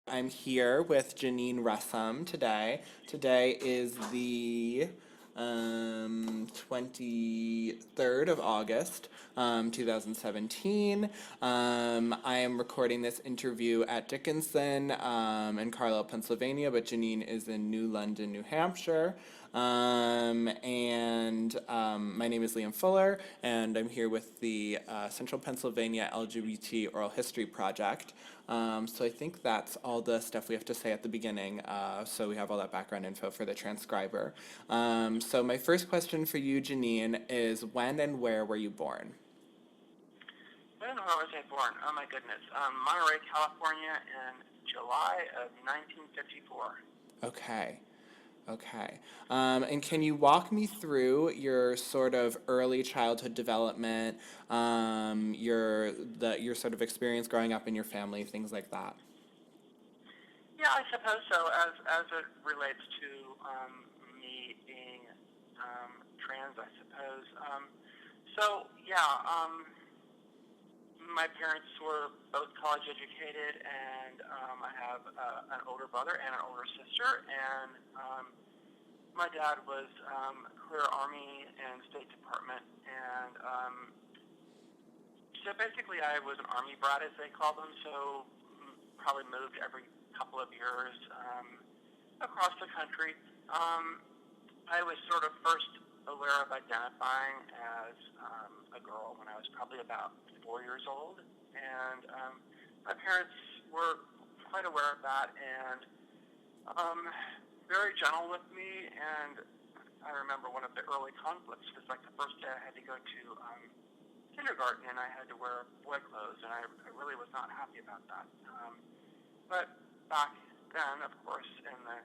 I'm here with Jeanine Ruhsam today. Today is the 23rd of August, 2017. I am recording this interview at Dickinson in Carlisle, Pennsylvania, but Jeanine is in New London, New Hampshire. My name is Liam Fuller, and I'm here with the Central Pennsylvania LGBT Oral History Project. So I think that's all the stuff we have to say at the beginning, so we have all that background info for the transcriber. So my first question for you, Jeanine, is when and where were you born? When and where was I born? Oh my goodness. Monterey, California in July of 1954. Okay. Okay. And can you walk me through your sort of early childhood development, your sort of experience growing up in your family, things like that? Yeah, I suppose so. As it relates to me being trans, I suppose. My parents were both college educated, and I have an older brother and an older sister. And my dad was career Army and State Department, and so basically I was an Army brat, as they call them. So probably moved every couple of years across the country. I was sort of first aware of identifying as a girl when I was probably about 4 years old, and my parents were quite aware of that and very gentle with me. And I remember one of the early conflicts was like the first day I had to go to kindergarten, and I had to wear boy clothes, and I really was not happy about that. But back then, of course, in the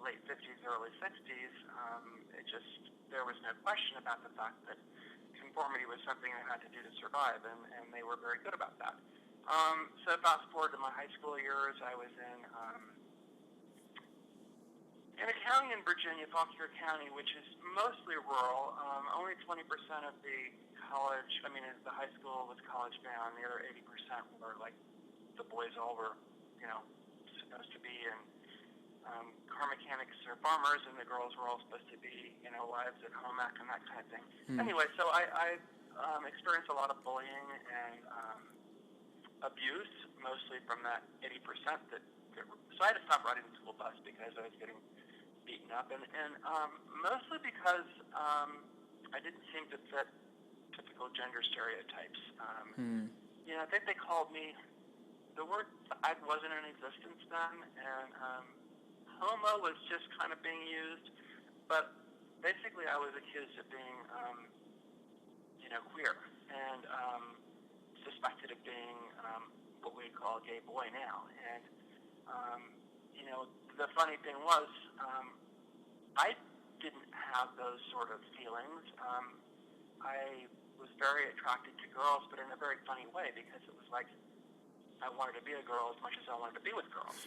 late 50s, early 60s, there was no question about the fact that conformity was something I had to do to survive, and they were very good about that. So fast forward to my high school years, I was in a county in Virginia, Fauquier County, which is mostly rural. Only 20% of the high school was college bound. The other 80% were like the boys all were, supposed to be in car mechanics or farmers, and the girls were all supposed to be, wives at home ec and that kind of thing. Anyway, so I experienced a lot of bullying and abuse, mostly from that 80% so I had to stop riding the school bus because I was getting beaten up, and mostly because I didn't seem to fit typical gender stereotypes. I think they called me, the word "fag" wasn't in existence then, and homo was just kind of being used, but basically I was accused of being, queer, and suspected of being what we call a gay boy now. And, the funny thing was, I didn't have those sort of feelings. I was very attracted to girls, but in a very funny way, because it was like I wanted to be a girl as much as I wanted to be with girls.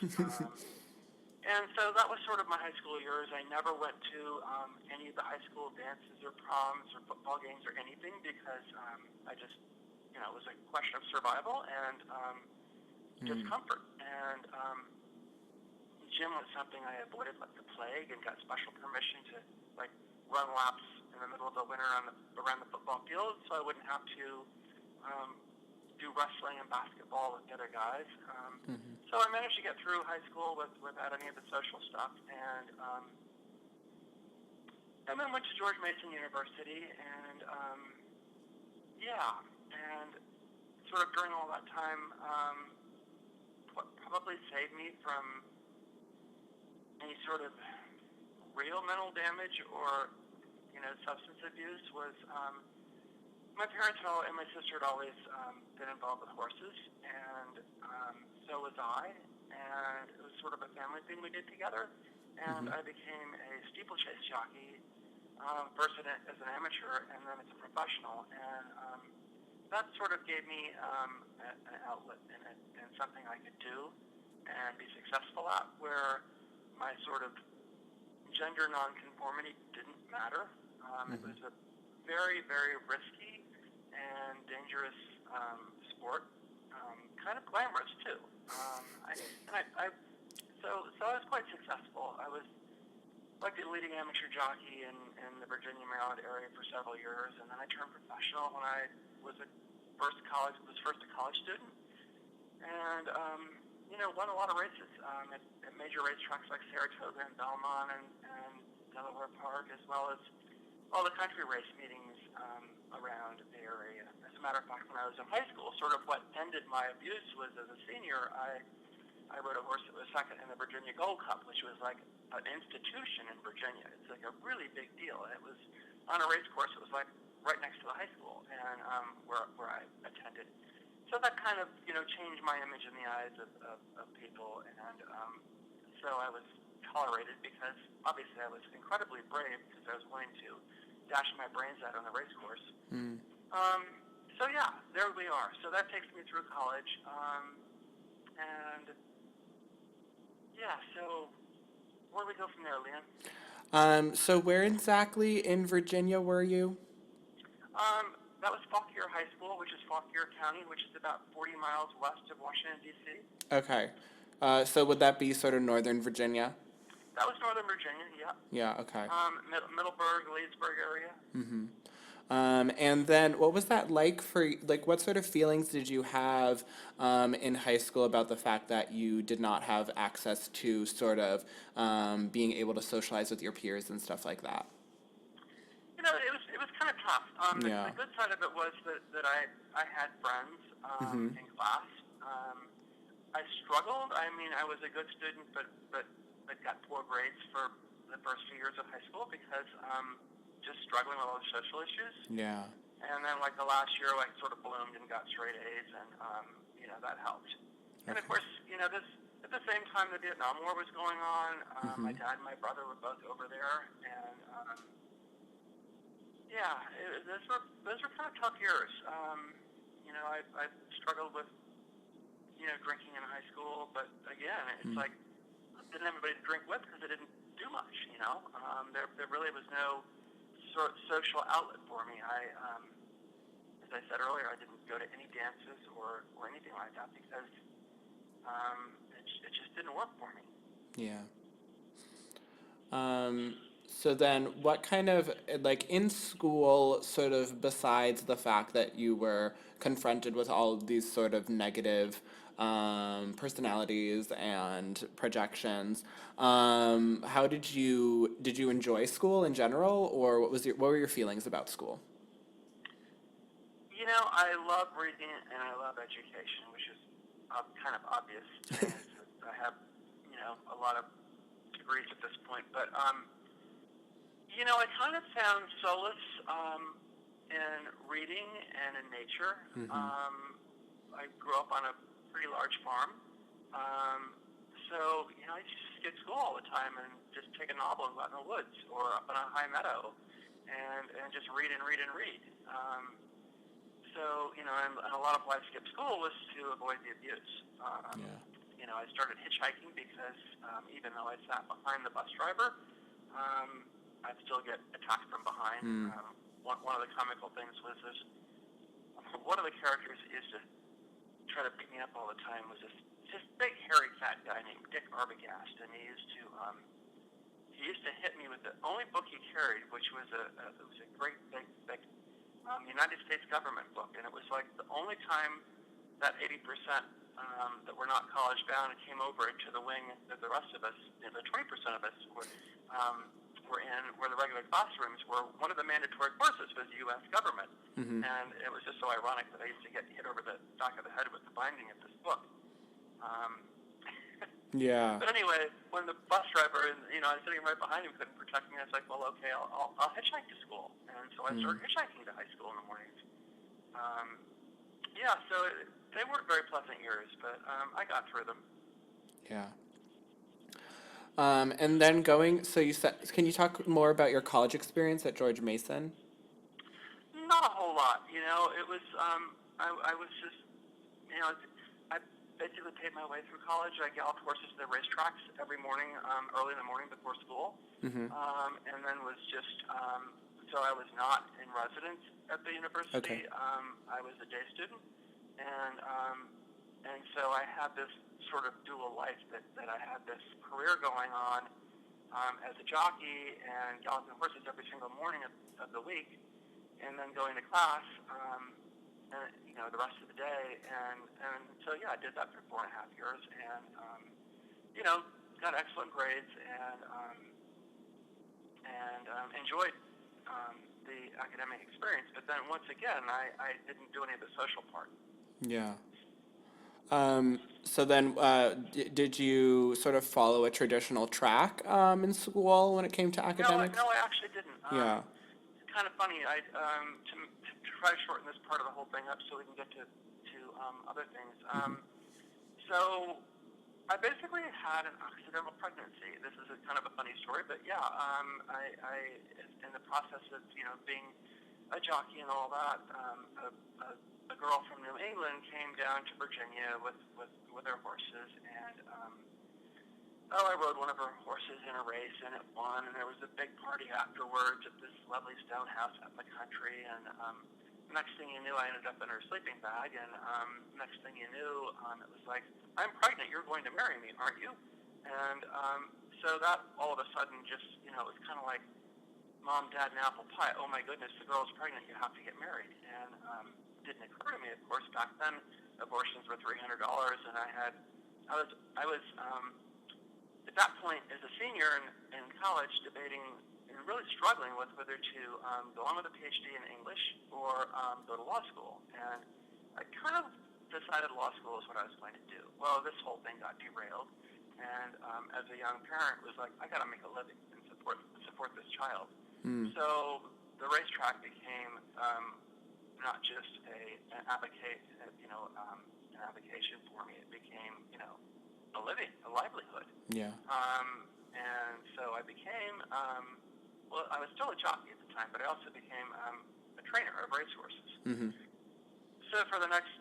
And so that was sort of my high school years. I never went to any of the high school dances or proms or football games or anything because I just, it was a question of survival and discomfort. And gym was something I avoided like the plague, and got special permission to like run laps in the middle of the winter around the football field, so I wouldn't have to do wrestling and basketball with the other guys. So I managed to get through high school without any of the social stuff, and then went to George Mason University, and and sort of during all that time, what probably saved me from any sort of real mental damage or substance abuse was my parents and my sister had always been involved with horses, and so was I, and it was sort of a family thing we did together. And I became a steeplechase jockey, first as an amateur and then as a professional, and that sort of gave me an outlet and something I could do and be successful at, where my sort of gender nonconformity didn't matter. It was a very, very risky and dangerous sport, kind of glamorous too. So I was quite successful. I was like the leading amateur jockey in the Virginia, Maryland area for several years, and then I turned professional when I was first a college student, and won a lot of races at major racetracks like Saratoga and Belmont and Delaware Park, as well as all the country race meetings around the area. As a matter of fact, when I was in high school, sort of what ended my abuse was as a senior, I rode a horse that was second in the Virginia Gold Cup, which was like an institution in Virginia. It's like a really big deal. And it was on a race course. It was like right next to the high school and where I attended. So that kind of changed my image in the eyes of people, and so I was tolerated because obviously I was incredibly brave because I was willing to dash my brains out on the race course. Mm. So yeah, there we are. So that takes me through college, and yeah. So where do we go from there, Leon? So where exactly in Virginia were you? That was Fauquier High School, which is Fauquier County, which is about 40 miles west of Washington, D.C. Okay. So would that be sort of Northern Virginia? That was Northern Virginia, yeah. Yeah, okay. Middleburg, Leesburg area. Mm-hmm. And then what was that like what sort of feelings did you have in high school about the fact that you did not have access to sort of being able to socialize with your peers and stuff like that? It was kind of tough. Yeah. The good side of it was that I had friends Mm-hmm. in class. I struggled. I mean, I was a good student, but got poor grades for the first few years of high school because just struggling with all the social issues. Yeah. And then like the last year, like sort of bloomed and got straight A's, and that helped. And of Okay. course, this at the same time the Vietnam War was going on. My Mm-hmm. dad and my brother were both over there, and yeah, those were kind of tough years. I struggled with drinking in high school, but again, it's Mm. like I didn't have anybody to drink with because I didn't do much. There really was no sort of social outlet for me. As I said earlier, I didn't go to any dances or anything like that because it just didn't work for me. Yeah. So then what kind of, like in school, sort of besides the fact that you were confronted with all of these sort of negative personalities and projections, how did you enjoy school in general, or what were your feelings about school? I love reading and I love education, which is kind of obvious. I have, a lot of degrees at this point, but I kind of found solace in reading and in nature. Mm-hmm. I grew up on a pretty large farm, so I used to skip school all the time and just take a novel and go out in the woods or up on a high meadow and just read and read and read. And a lot of why I skipped school was to avoid the abuse. Yeah. I started hitchhiking because even though I sat behind the bus driver, I'd still get attacked from behind. Mm. One of the comical things was this. One of the characters that used to try to beat me up all the time was this big hairy fat guy named Dick Arbogast, and he used to hit me with the only book he carried, which was it was a great big United States government book, and it was like the only time that 80% that were not college bound and came over into the wing that the rest of us, the 20% of us were in, where the regular classrooms were. One of the mandatory courses was U.S. government, Mm-hmm. and it was just so ironic that I used to get hit over the back of the head with the binding of this book. Yeah. But anyway, when the bus driver, I was sitting right behind him, couldn't protect me. I was like, well, okay, I'll hitchhike to school, and so I started hitchhiking to high school in the mornings. So they weren't very pleasant years, but I got through them. Yeah. And then so you said, can you talk more about your college experience at George Mason? Not a whole lot, It was I was just, I basically paid my way through college. I galloped horses to the racetracks every morning, early in the morning before school, Mm-hmm. and then was just so I was not in residence at the university. Okay. I was a day student, and And so I had this sort of dual life that I had this career going on as a jockey and galloping horses every single morning of the week, and then going to class, and, the rest of the day. And so, yeah, I did that for 4.5 years, and, got excellent grades and enjoyed the academic experience. But then once again, I didn't do any of the social part. Yeah. So then, did you sort of follow a traditional track in school when it came to academics? No, I actually didn't. Yeah. It's kind of funny. To try to shorten this part of the whole thing up so we can get to other things. So I basically had an accidental pregnancy. This is kind of a funny story, but yeah, I in the process of being a jockey and all that, a girl from New England came down to Virginia with her horses, and I rode one of her horses in a race, and it won, and there was a big party afterwards at this lovely stone house out in the country, and next thing you knew, I ended up in her sleeping bag, and next thing you knew, it was like, I'm pregnant, you're going to marry me, aren't you? And so that all of a sudden just, it was kind of like mom, dad, and apple pie. Oh my goodness, the girl's pregnant, you have to get married. And it didn't occur to me, of course, back then, abortions were $300, and I was at that point as a senior in college debating and really struggling with whether to go on with a PhD in English or go to law school. And I kind of decided law school is what I was going to do. Well, this whole thing got derailed, and as a young parent, was like, I got to make a living and support this child. So the racetrack became not just an avocation for me. It became a living, a livelihood. Yeah. And so I became I was still a jockey at the time, but I also became a trainer of racehorses. Mm-hmm. So for the next,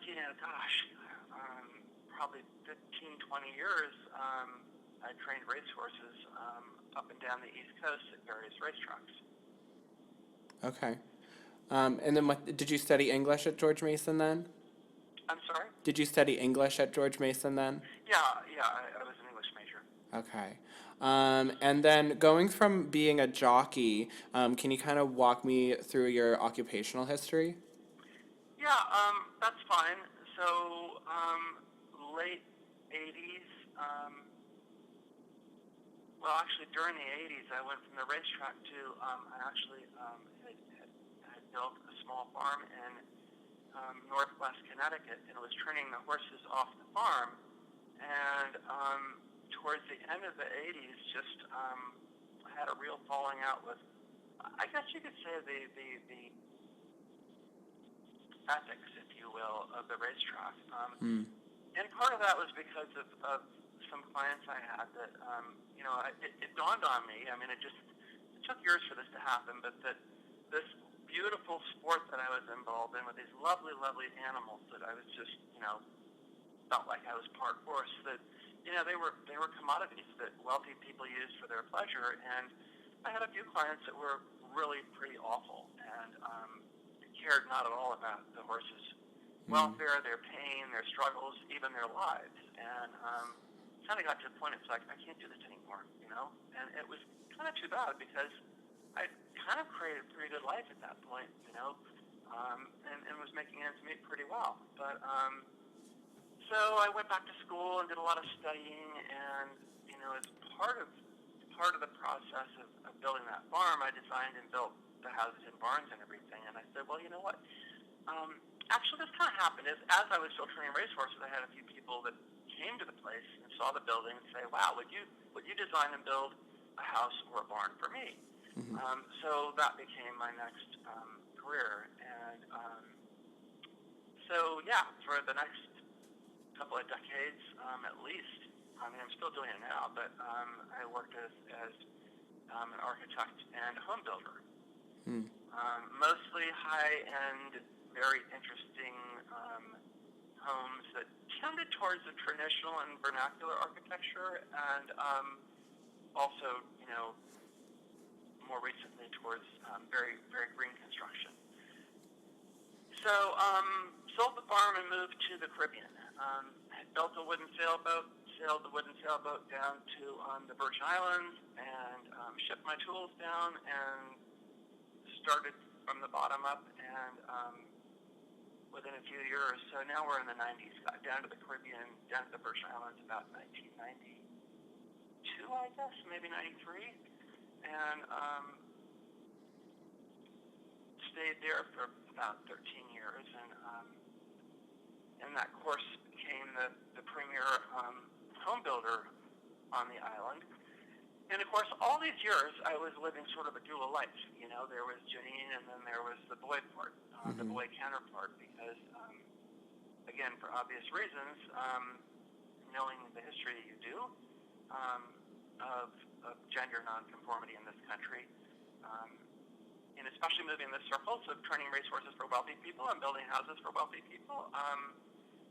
probably 15, 20 years, I trained racehorses up and down the East Coast at various racetracks. Okay. And then did you study English at George Mason then? I'm sorry? Did you study English at George Mason then? Yeah, I was an English major. Okay. And then going from being a jockey, can you kind of walk me through your occupational history? Yeah, that's fine. So, late 80s, actually during the 80s, I went from the racetrack to, I actually had built a small farm in northwest Connecticut, and was training the horses off the farm. And towards the end of the 80s, just I had a real falling out with, I guess you could say, the ethics, if you will, of the racetrack. And part of that was because of some clients I had that, it dawned on me. I mean, it took years for this to happen, but that this beautiful sport that I was involved in with these lovely, lovely animals that I was just, felt like I was part horse, that, they were commodities that wealthy people used for their pleasure. And I had a few clients that were really pretty awful and cared not at all about the horses' welfare, their pain, their struggles, even their lives. And kind of got to the point, it's like, I can't do this anymore, And it was kind of too bad, because I kind of created a pretty good life at that point, and was making ends meet pretty well. But so I went back to school and did a lot of studying, and as part of the process of building that farm, I designed and built the houses and barns and everything. And I said, well, you know what? Actually, this kind of happened. As I was still training racehorses, I had a few people that came to the place and saw the building and say, wow, would you design and build a house or a barn for me? Mm-hmm. So that became my next career. And so, yeah, for the next couple of decades, at least, I mean, I'm still doing it now, but I worked as an architect and home builder. Mostly high-end, very interesting homes that tended towards the traditional and vernacular architecture, and also, more recently towards very, very green construction. So, sold the farm and moved to the Caribbean. Had built a wooden sailboat, sailed the wooden sailboat down to the Virgin Islands, and shipped my tools down and started from the bottom up. And within a few years, so now we're in the 90s, got down to the Caribbean, down to the Virgin Islands about 1992, I guess, maybe 93, and stayed there for about 13 years, and that course became the premier home builder on the island. And of course, all these years I was living sort of a dual life. You know, there was Jeanine, and then there was the boy part, the boy counterpart, because again, for obvious reasons, knowing the history you do of gender nonconformity in this country, and especially moving the circles of turning resources for wealthy people and building houses for wealthy people,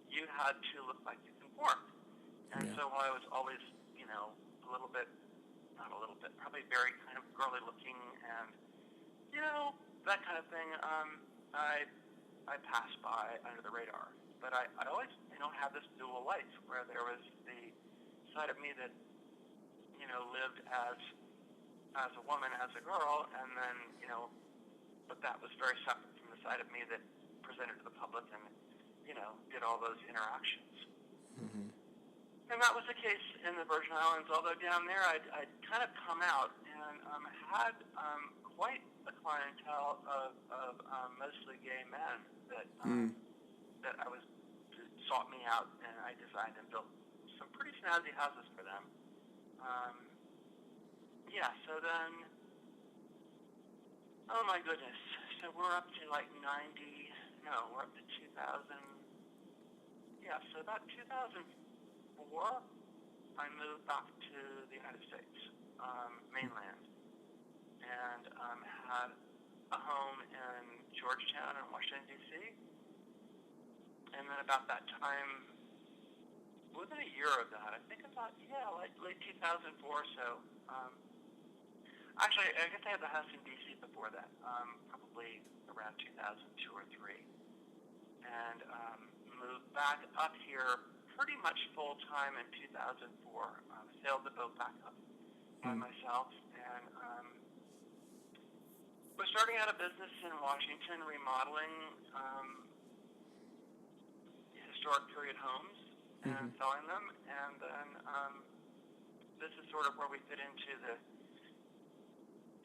you had to look like you conformed. And so while I was always, you know, a little bit, not a little bit, probably very kind of girly looking and, you know, that kind of thing, I passed by under the radar. But I always, you know, had this dual life where there was the side of me that, you know, lived as a woman, as a girl, and then, you know, but that was very separate from the side of me that presented to the public and, you know, did all those interactions. Mm-hmm. And that was the case in the Virgin Islands, although down there I'd kind of come out and had quite a clientele of mostly gay men that that sought me out, and I designed and built some pretty snazzy houses for them. So then, oh my goodness, so we're up to like we're up to 2000, so about 2004, I moved back to the United States, mainland, and had a home in Georgetown in Washington, D.C., and then about that time, within a year of that, I think about, like late 2004 or so, actually, I guess I had the house in D.C. before that, probably around 2002 or 3, and moved back up here pretty much full-time in 2004, sailed the boat back up by myself, and was starting out a business in Washington, remodeling historic period homes and selling them, and then this is sort of where we fit into the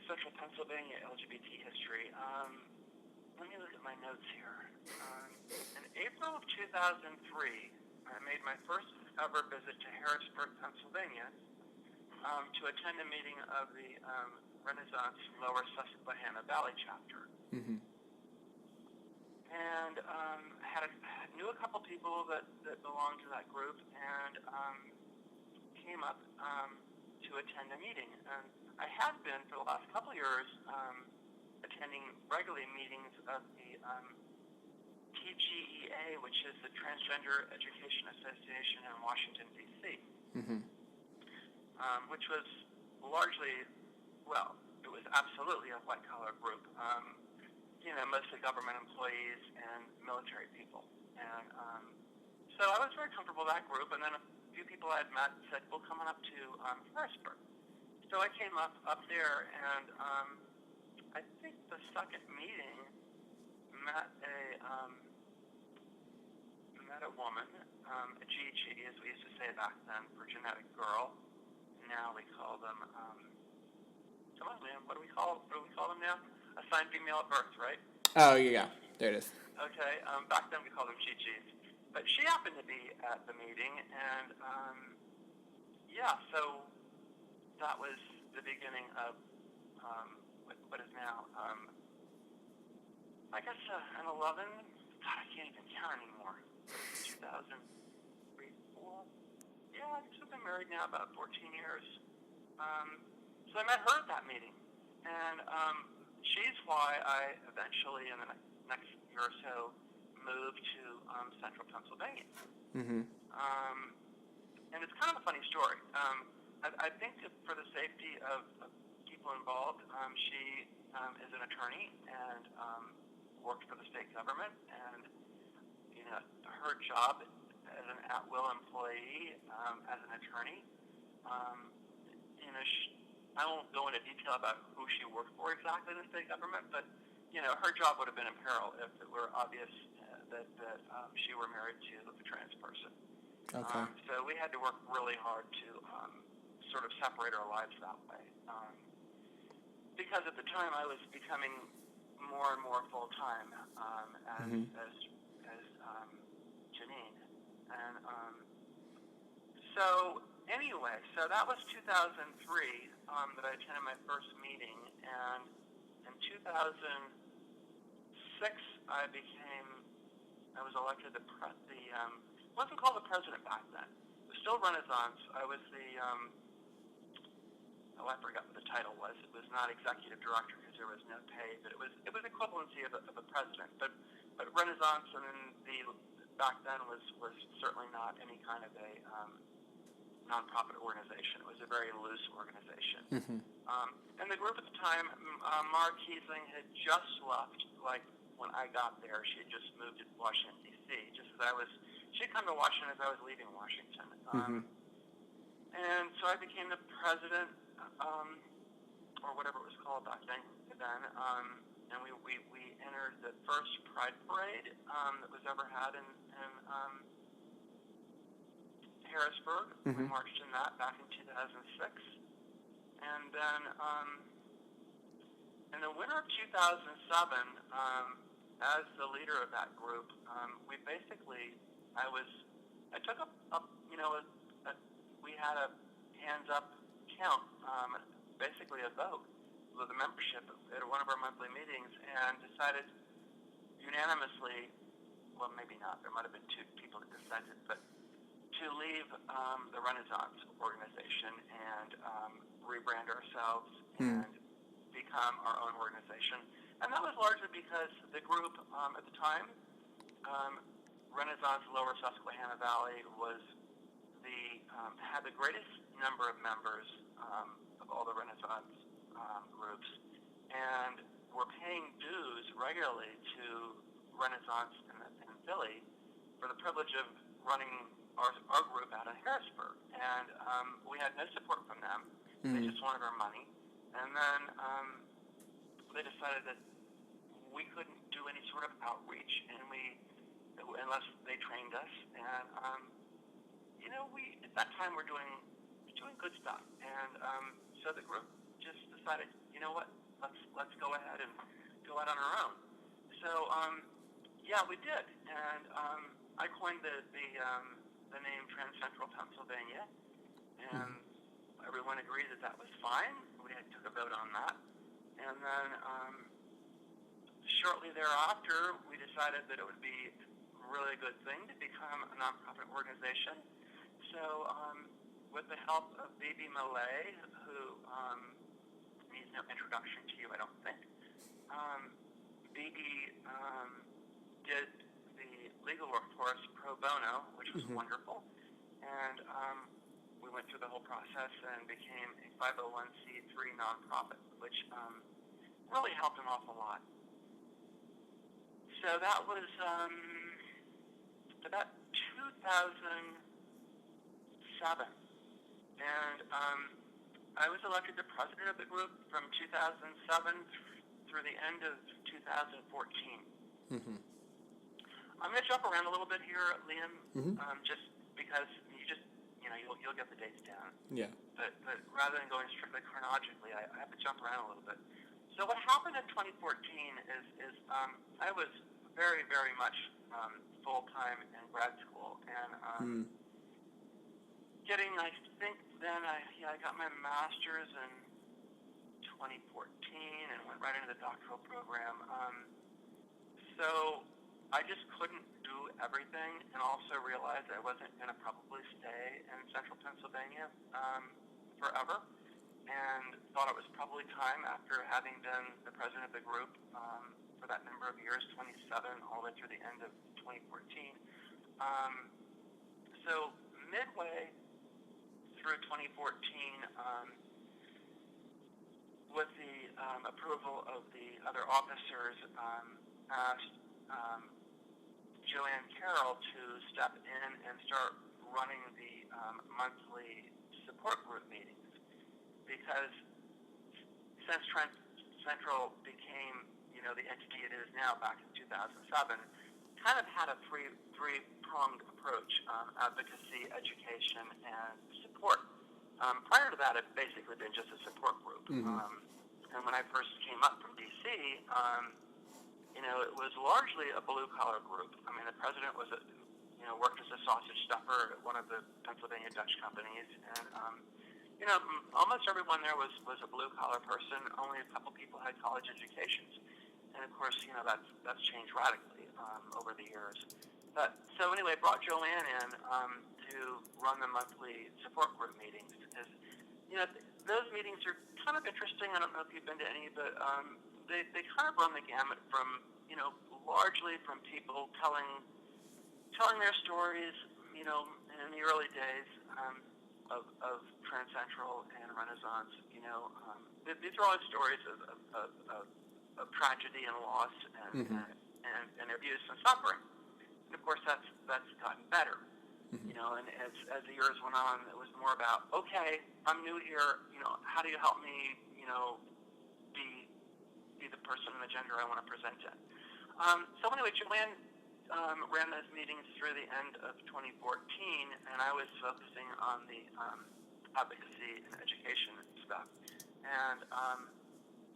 Central Pennsylvania LGBT history. Let me look at my notes here. In April of 2003, I made my first ever visit to Harrisburg, Pennsylvania, to attend a meeting of the Renaissance Lower Susquehanna Valley chapter. Mm-hmm. And knew a couple people that belonged to that group, and came up to attend a meeting. And I had been for the last couple years attending regularly meetings of the TGEA, which is the Transgender Education Association in Washington, D.C., which was largely, it was absolutely a white-collar group, mostly government employees and military people. And so I was very comfortable with that group, and then a few people I had met said, well, come on up to Harrisburg. So I came up there, and I think the second meeting met a woman, a GG, as we used to say back then, for genetic girl. Now we call them, come on, man, what do we call them now? Assigned female at birth, right? Oh, yeah, there it is. Okay, back then we called them GGs. But she happened to be at the meeting, and so that was the beginning of what is now, I guess, an 11, God, I can't even count anymore, 2003, 4, I guess we've been married now about 14 years. So I met her at that meeting, and she's why I eventually, in the next year or so, moved to central Pennsylvania. Mm-hmm. And it's kind of a funny story. I think that for the safety of people involved, she is an attorney and worked for the state government, and her job as an at-will employee, as an attorney. I won't go into detail about who she worked for exactly in the state government, but her job would have been in peril if it were obvious that she were married to a trans person. Okay. So we had to work really hard to sort of separate our lives that way. Because at the time I was becoming more and more full-time as Jeanine. And so anyway, so that was 2003 that I attended my first meeting, and in 2006 I was elected it wasn't called the president back then. It was still Renaissance. I was I forgot what the title was. It was not executive director because there was no pay, but it was equivalency of a president. But Renaissance back then was certainly not any kind of a nonprofit organization. It was a very loose organization. Mm-hmm. And the group at the time, Mara Kiesling had just left, like when I got there. She had just moved to Washington, D.C., she'd come to Washington as I was leaving Washington. And so I became the president, or whatever it was called back then. And we entered the first Pride Parade that was ever had in Harrisburg. Mm-hmm. We marched in that back in 2006. And then in the winter of 2007, as the leader of that group, we had a hands-up count, basically a vote with the membership at one of our monthly meetings, and decided unanimously, well, maybe not, there might have been two people that dissented, but to leave the Renaissance organization and rebrand ourselves and become our own organization. And that was largely because the group at the time, Renaissance Lower Susquehanna Valley, had the greatest number of members of all the Renaissance groups, and were paying dues regularly to Renaissance in Philly for the privilege of running our group out of Harrisburg. And we had no support from them. They just wanted our money. And then they decided that we couldn't do any sort of outreach, unless they trained us. And we at that time were doing good stuff. And so the group just decided, you know what, let's go ahead and go out on our own. So yeah, we did. And I coined the name Trans Central Pennsylvania, and everyone agreed that was fine. We took a vote on that. And then shortly thereafter, we decided that it would be a really good thing to become a nonprofit organization. So with the help of Bibi Malay, who needs no introduction to you, I don't think, Bibi did the legal work for us pro bono, which was wonderful. And we went through the whole process and became a 501c3 nonprofit, which really helped an awful lot. So that was about 2007. And I was elected the president of the group from 2007 through the end of 2014. Mm-hmm. I'm going to jump around a little bit here, Liam, just because you'll get the dates down. Yeah. But rather than going strictly chronologically, I have to jump around a little bit. So what happened in 2014 is I was very, very much full-time in grad school, and I think then I got my master's in 2014 and went right into the doctoral program. So I just couldn't do everything, and also realized I wasn't going to probably stay in central Pennsylvania forever, and thought it was probably time, after having been the president of the group for that number of years, 27 all the way through the end of 2014. So midway through 2014, with the approval of the other officers, asked Joanne Carroll to step in and start running the monthly support group meetings, because since Trent Central became, the entity it is now back in 2007, kind of had a three-pronged approach: advocacy, education, and support. Prior to that, it basically been just a support group. And when I first came up from D.C., it was largely a blue-collar group. I mean, the president was worked as a sausage stuffer at one of the Pennsylvania Dutch companies, and almost everyone there was a blue-collar person. Only a couple people had college educations. And of course, that's changed radically over the years. But so anyway, I brought Joanne in to run the monthly support group meetings, because those meetings are kind of interesting. I don't know if you've been to any, but they kind of run the gamut from largely from people telling their stories, in the early days of Trans Central and Renaissance. These are always stories of tragedy and loss and abuse and suffering. And of course, that's gotten better. And as the years went on, it was more about, okay, I'm new here. How do you help me? Be the person and the gender I want to present in. So anyway, Joanne ran those meetings through the end of 2014, and I was focusing on the advocacy and education stuff. And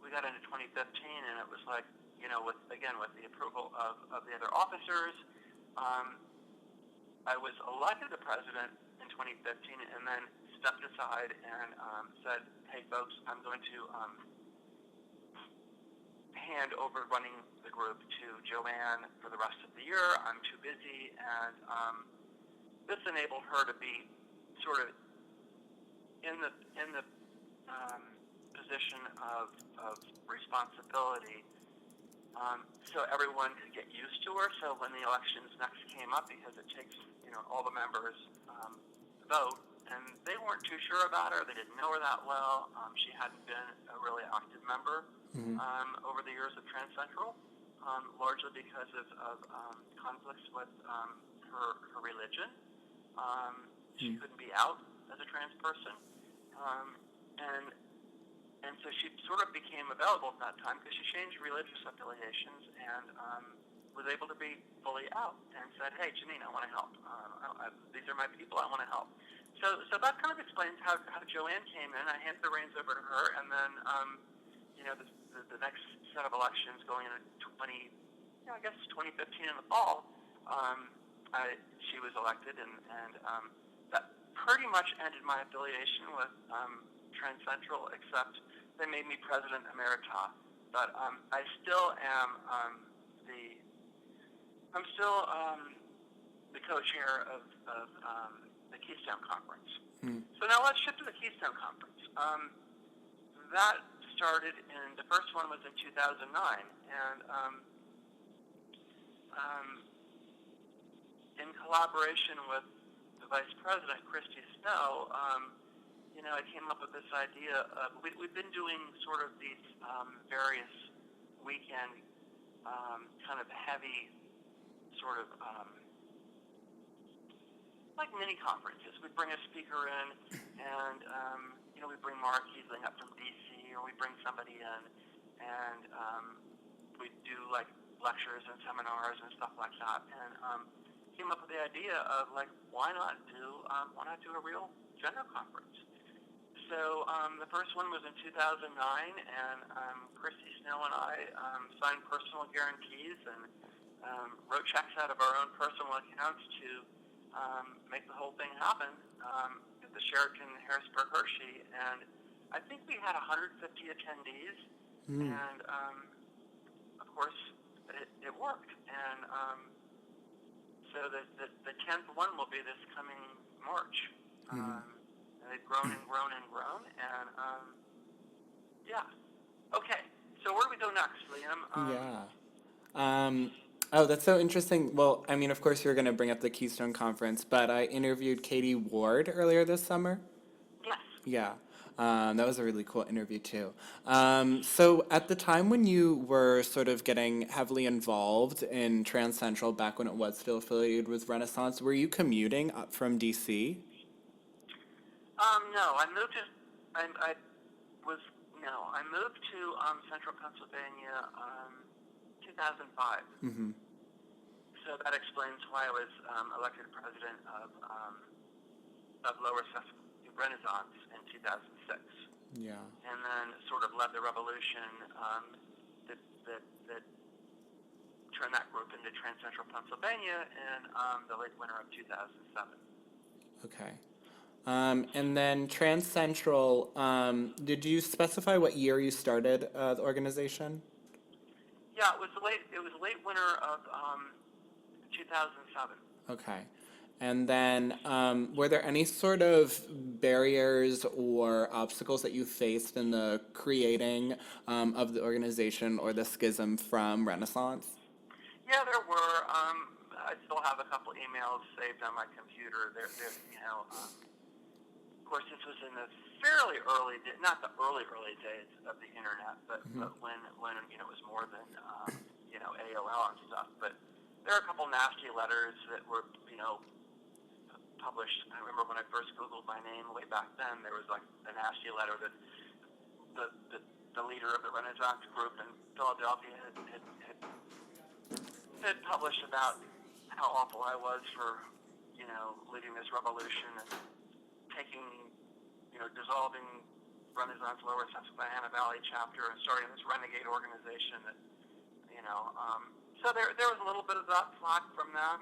we got into 2015, and it was like, with the approval of the other officers, I was elected the president in 2015, and then stepped aside and said, hey, folks, I'm going to hand over running the group to Joanne for the rest of the year. I'm too busy, and this enabled her to be sort of in the position of responsibility, so everyone could get used to her. So when the elections next came up, because it takes all the members to vote, and they weren't too sure about her. They didn't know her that well. She hadn't been a really active member over the years of Trans Central, largely because of conflicts with her religion. She couldn't be out as a trans person, and so she sort of became available at that time because she changed religious affiliations and was able to be fully out, and said, hey, Jeanine, I want to help. These are my people. I want to help. So that kind of explains how Joanne came in. I handed the reins over to her, and then the next set of elections going into 2015 in the fall, she was elected, and that pretty much ended my affiliation with Trans Central, except they made me president emerita. But I still am the co-chair of the Keystone Conference. So now let's shift to the Keystone Conference. That started the first one was in 2009, and in collaboration with the Vice President, Christy Snow, I came up with this idea of, we've been doing sort of these various weekend kind of heavy sort of like mini conferences. We bring a speaker in, and we bring Mark Heasling up from DC, or we bring somebody in, and we do like lectures and seminars and stuff like that. And came up with the idea of like, why not do a real gender conference? So the first one was in 2009, and Christy Snow and I signed personal guarantees and wrote checks out of our own personal accounts to make the whole thing happen at the Sheraton Harrisburg Hershey. And I think we had 150 attendees, and of course it worked. And so the 10th one will be this coming March. And they've grown and grown and grown, and okay. So where do we go next, Liam? Oh, that's so interesting. Well, I mean, of course, you're going to bring up the Keystone Conference, but I interviewed Katie Ward earlier this summer. Yes. Yeah. That was a really cool interview too. So at the time when you were sort of getting heavily involved in Trans Central, back when it was still affiliated with Renaissance, were you commuting up from DC? No, I moved to, I was, no, I moved to Central Pennsylvania 2005. Mm-hmm. So that explains why I was elected president of Lower Sussex Renaissance in 2006. Yeah. And then sort of led the revolution that turned that group into Trans Central Pennsylvania in the late winter of 2007. Okay. And then Trans Central, did you specify what year you started the organization? Yeah, it was late winter of 2007. Okay. And then, were there any sort of barriers or obstacles that you faced in the creating of the organization or the schism from Renaissance? Yeah, there were. I still have a couple emails saved on my computer. Of course, this was in the fairly early, not the early days of the internet, but when it was more than AOL and stuff. But there are a couple nasty letters that were published. I remember when I first Googled my name way back then, there was like a nasty letter that the leader of the Renaissance group in Philadelphia had published about how awful I was for leading this revolution and dissolving Renaissance Lower Susquehanna Valley chapter and starting this renegade organization that so there was a little bit of that flack from them,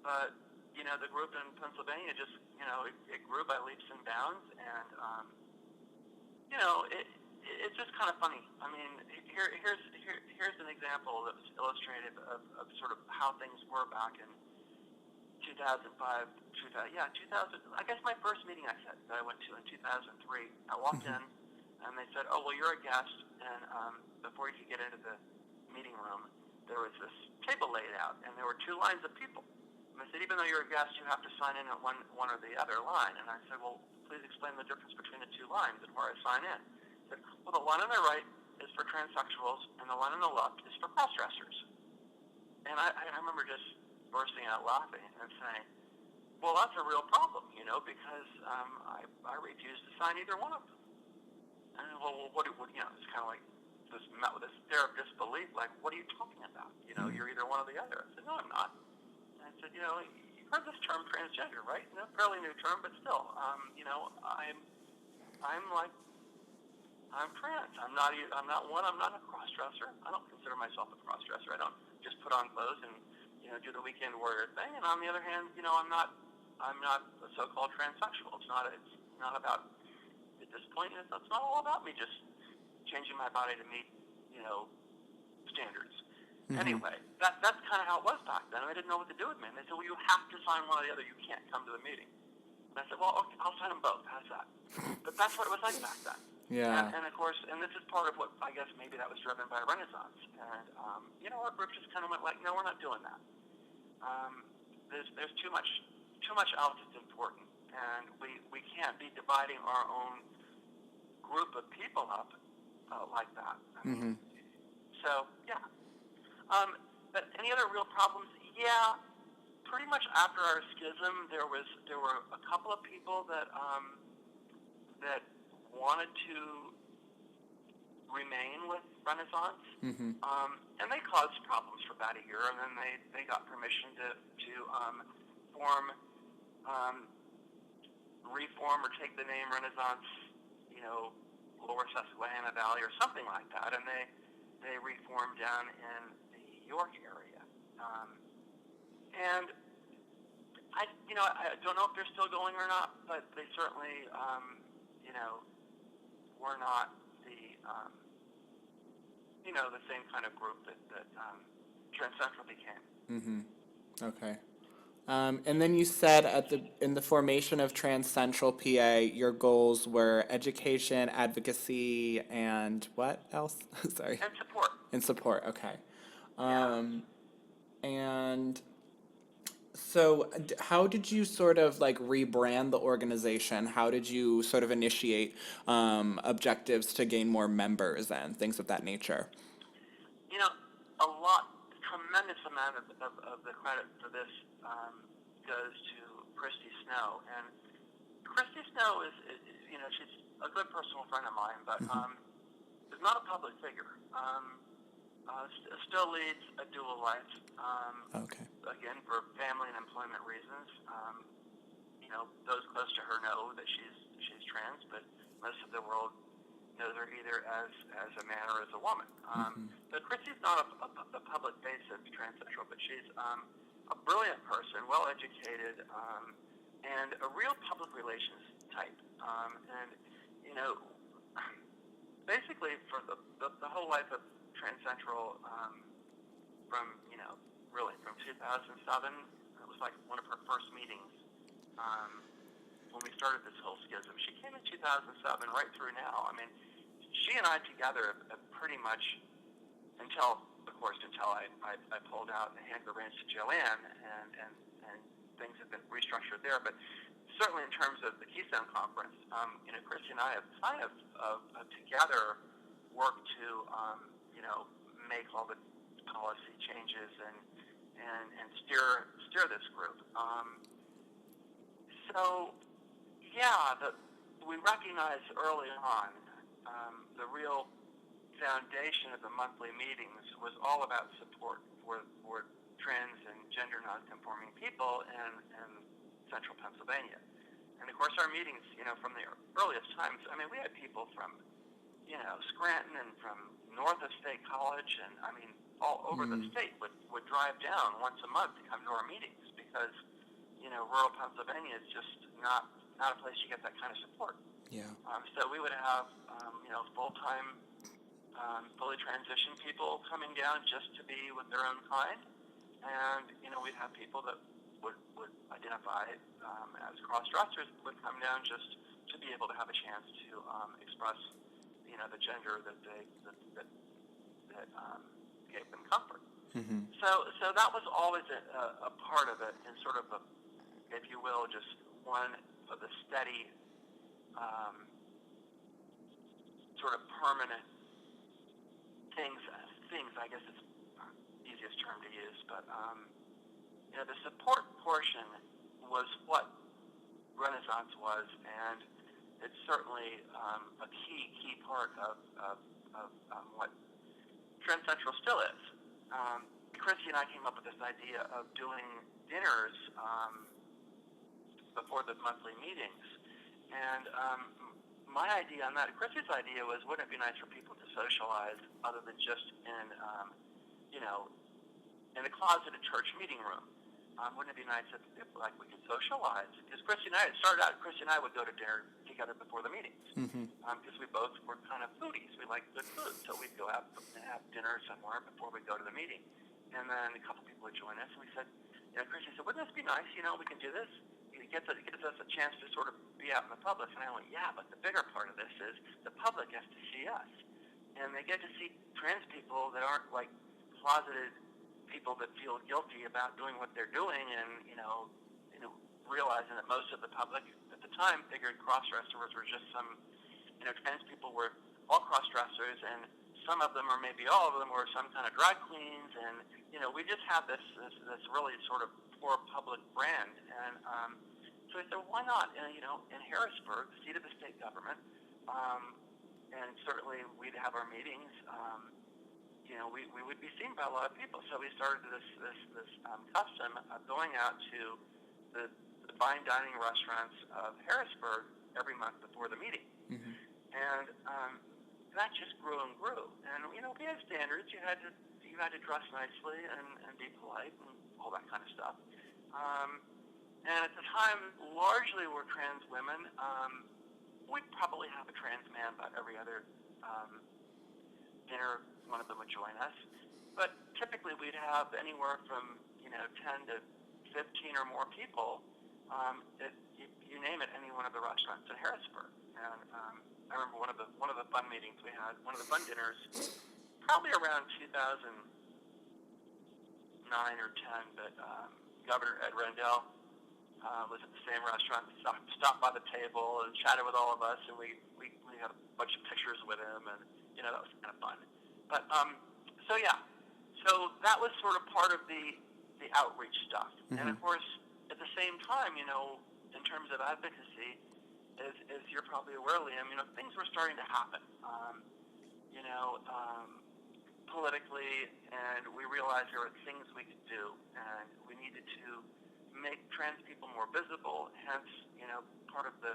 but the group in Pennsylvania just it grew by leaps and bounds, and it's just kind of funny. I mean, here's an example that was illustrative of sort of how things were back in 2005. 2000. I guess my first meeting that I went to in 2003. I walked in, and they said, "Oh, well, you're a guest," and before you could get into the meeting room, there was this table laid out, and there were two lines of people. And they said, "Even though you're a guest, you have to sign in at one or the other line." And I said, "Well, please explain the difference between the two lines and where I sign in." They said, "Well, the line on the right is for transsexuals, and the line on the left is for cross-dressers." And I remember just bursting out laughing and saying, "Well, that's a real problem, because I refuse to sign either one of them." And well, what it's kind of like just met with a stare of disbelief, like, "What are you talking about? You're either one or the other." I said, "No, I'm not." And I said, "You've heard this term transgender, right? Fairly new term, but still, I'm trans. I'm not one. I'm not a cross-dresser. I don't consider myself a cross-dresser. I don't just put on clothes and do the weekend warrior thing. And on the other hand, I'm not a so-called transsexual. It's not about at this point. It's not all about me just changing my body to meet standards." Mm-hmm. Anyway, that's kind of how it was back then. I didn't know what to do with me. And they said, "Well, you have to sign one or the other. You can't come to the meeting." And I said, "Well, okay, I'll sign them both. How's that?" But that's what it was like back then. Yeah. And of course, and this is part of what I guess maybe that was driven by Renaissance. And our group just kind of went like, "No, we're not doing that. There's too much else that's important, and we can't be dividing our own group of people up like that." Mm-hmm. So yeah. But any other real problems? Yeah. Pretty much after our schism, there were a couple of people that wanted to remain with Renaissance, and they caused problems for about a year, and then they got permission to reform or take the name Renaissance, Lower Susquehanna Valley or something like that, and they reformed down in the York area, and I don't know if they're still going or not, but they certainly were not the same kind of group that Trans Central became. Mm-hmm. Okay. And then you said in the formation of Trans Central PA, your goals were education, advocacy, and what else? Sorry. And support. And support. Okay. Yeah. And So, how did you sort of like rebrand the organization? How did you sort of initiate objectives to gain more members and things of that nature? You know, tremendous amount of the credit for this goes to Christy Snow. And Christy Snow she's a good personal friend of mine, but is not a public figure. Still leads a dual life. Okay. Again, for family and employment reasons. Those close to her know that she's trans, but most of the world knows her either as a man or as a woman. But Christy's not a public face of transsexual, but she's a brilliant person, well educated, and a real public relations type. And basically for the whole life of Trans Central, from really from 2007, it was like one of her first meetings when we started this whole schism. She came in 2007, right through now. I mean, she and I together have pretty much until I pulled out and handed the reins to Joanne, and things have been restructured there. But certainly in terms of the Keystone Conference, Christy and I have kind of together worked to make all the policy changes and steer this group. We recognized early on the real foundation of the monthly meetings was all about support for trans and gender nonconforming people in central Pennsylvania. And of course our meetings, from the earliest times, I mean, we had people from, Scranton and from north of State College and, all over the state would drive down once a month to come to our meetings because, rural Pennsylvania is just not a place you get that kind of support. Yeah. So we would have, full-time, fully transitioned people coming down just to be with their own kind. And, we'd have people that would identify as cross-dressers would come down just to be able to have a chance to express, the gender that gave them comfort. Mm-hmm. So that was always a part of it, and sort of if you will, just one of the steady, sort of permanent things. I guess it's the easiest term to use, but the support portion was what Renaissance was, and it's certainly a key part of what Trans Central still is. Christy and I came up with this idea of doing dinners before the monthly meetings, and my idea on that, Christy's idea was, wouldn't it be nice for people to socialize other than just in a closeted church meeting room? Wouldn't it be nice if we could socialize? Because Christy and I would go to dinner together before the meetings. Because we both were kind of foodies. We liked good food, so we'd go out and have dinner somewhere before we go to the meeting. And then a couple people would join us, and we said, Christy said, wouldn't this be nice? We can do this. It gives us a chance to sort of be out in the public. And I went, yeah, but the bigger part of this is the public has to see us. And they get to see trans people that aren't like closeted people that feel guilty about doing what they're doing, and realizing that most of the public at the time figured cross-dressers were just some, trans people were all cross-dressers, and some of them, or maybe all of them, were some kind of drag queens, and we just had this really sort of poor public brand, and so I said, why not? In Harrisburg, the seat of the state government, and certainly we'd have our meetings. We would be seen by a lot of people. So we started this custom of going out to the fine dining restaurants of Harrisburg every month before the meeting. Mm-hmm. And that just grew and grew. And we had standards. You had to dress nicely and be polite and all that kind of stuff. And at the time, largely we're trans women. We'd probably have a trans man about every other dinner. One of them would join us, but typically we'd have anywhere from 10 to 15 or more people. You name it, any one of the restaurants in Harrisburg. And I remember one of the fun meetings we had, one of the fun dinners, probably around 2009 or 10. But Governor Ed Rendell was at the same restaurant, stopped by the table and chatted with all of us, and we had a bunch of pictures with him, and that was kind of fun. But so yeah, so that was sort of part of the outreach stuff. Mm-hmm. And of course, at the same time, in terms of advocacy, as you're probably aware, Liam, things were starting to happen, politically, and we realized there were things we could do, and we needed to make trans people more visible, hence, part of the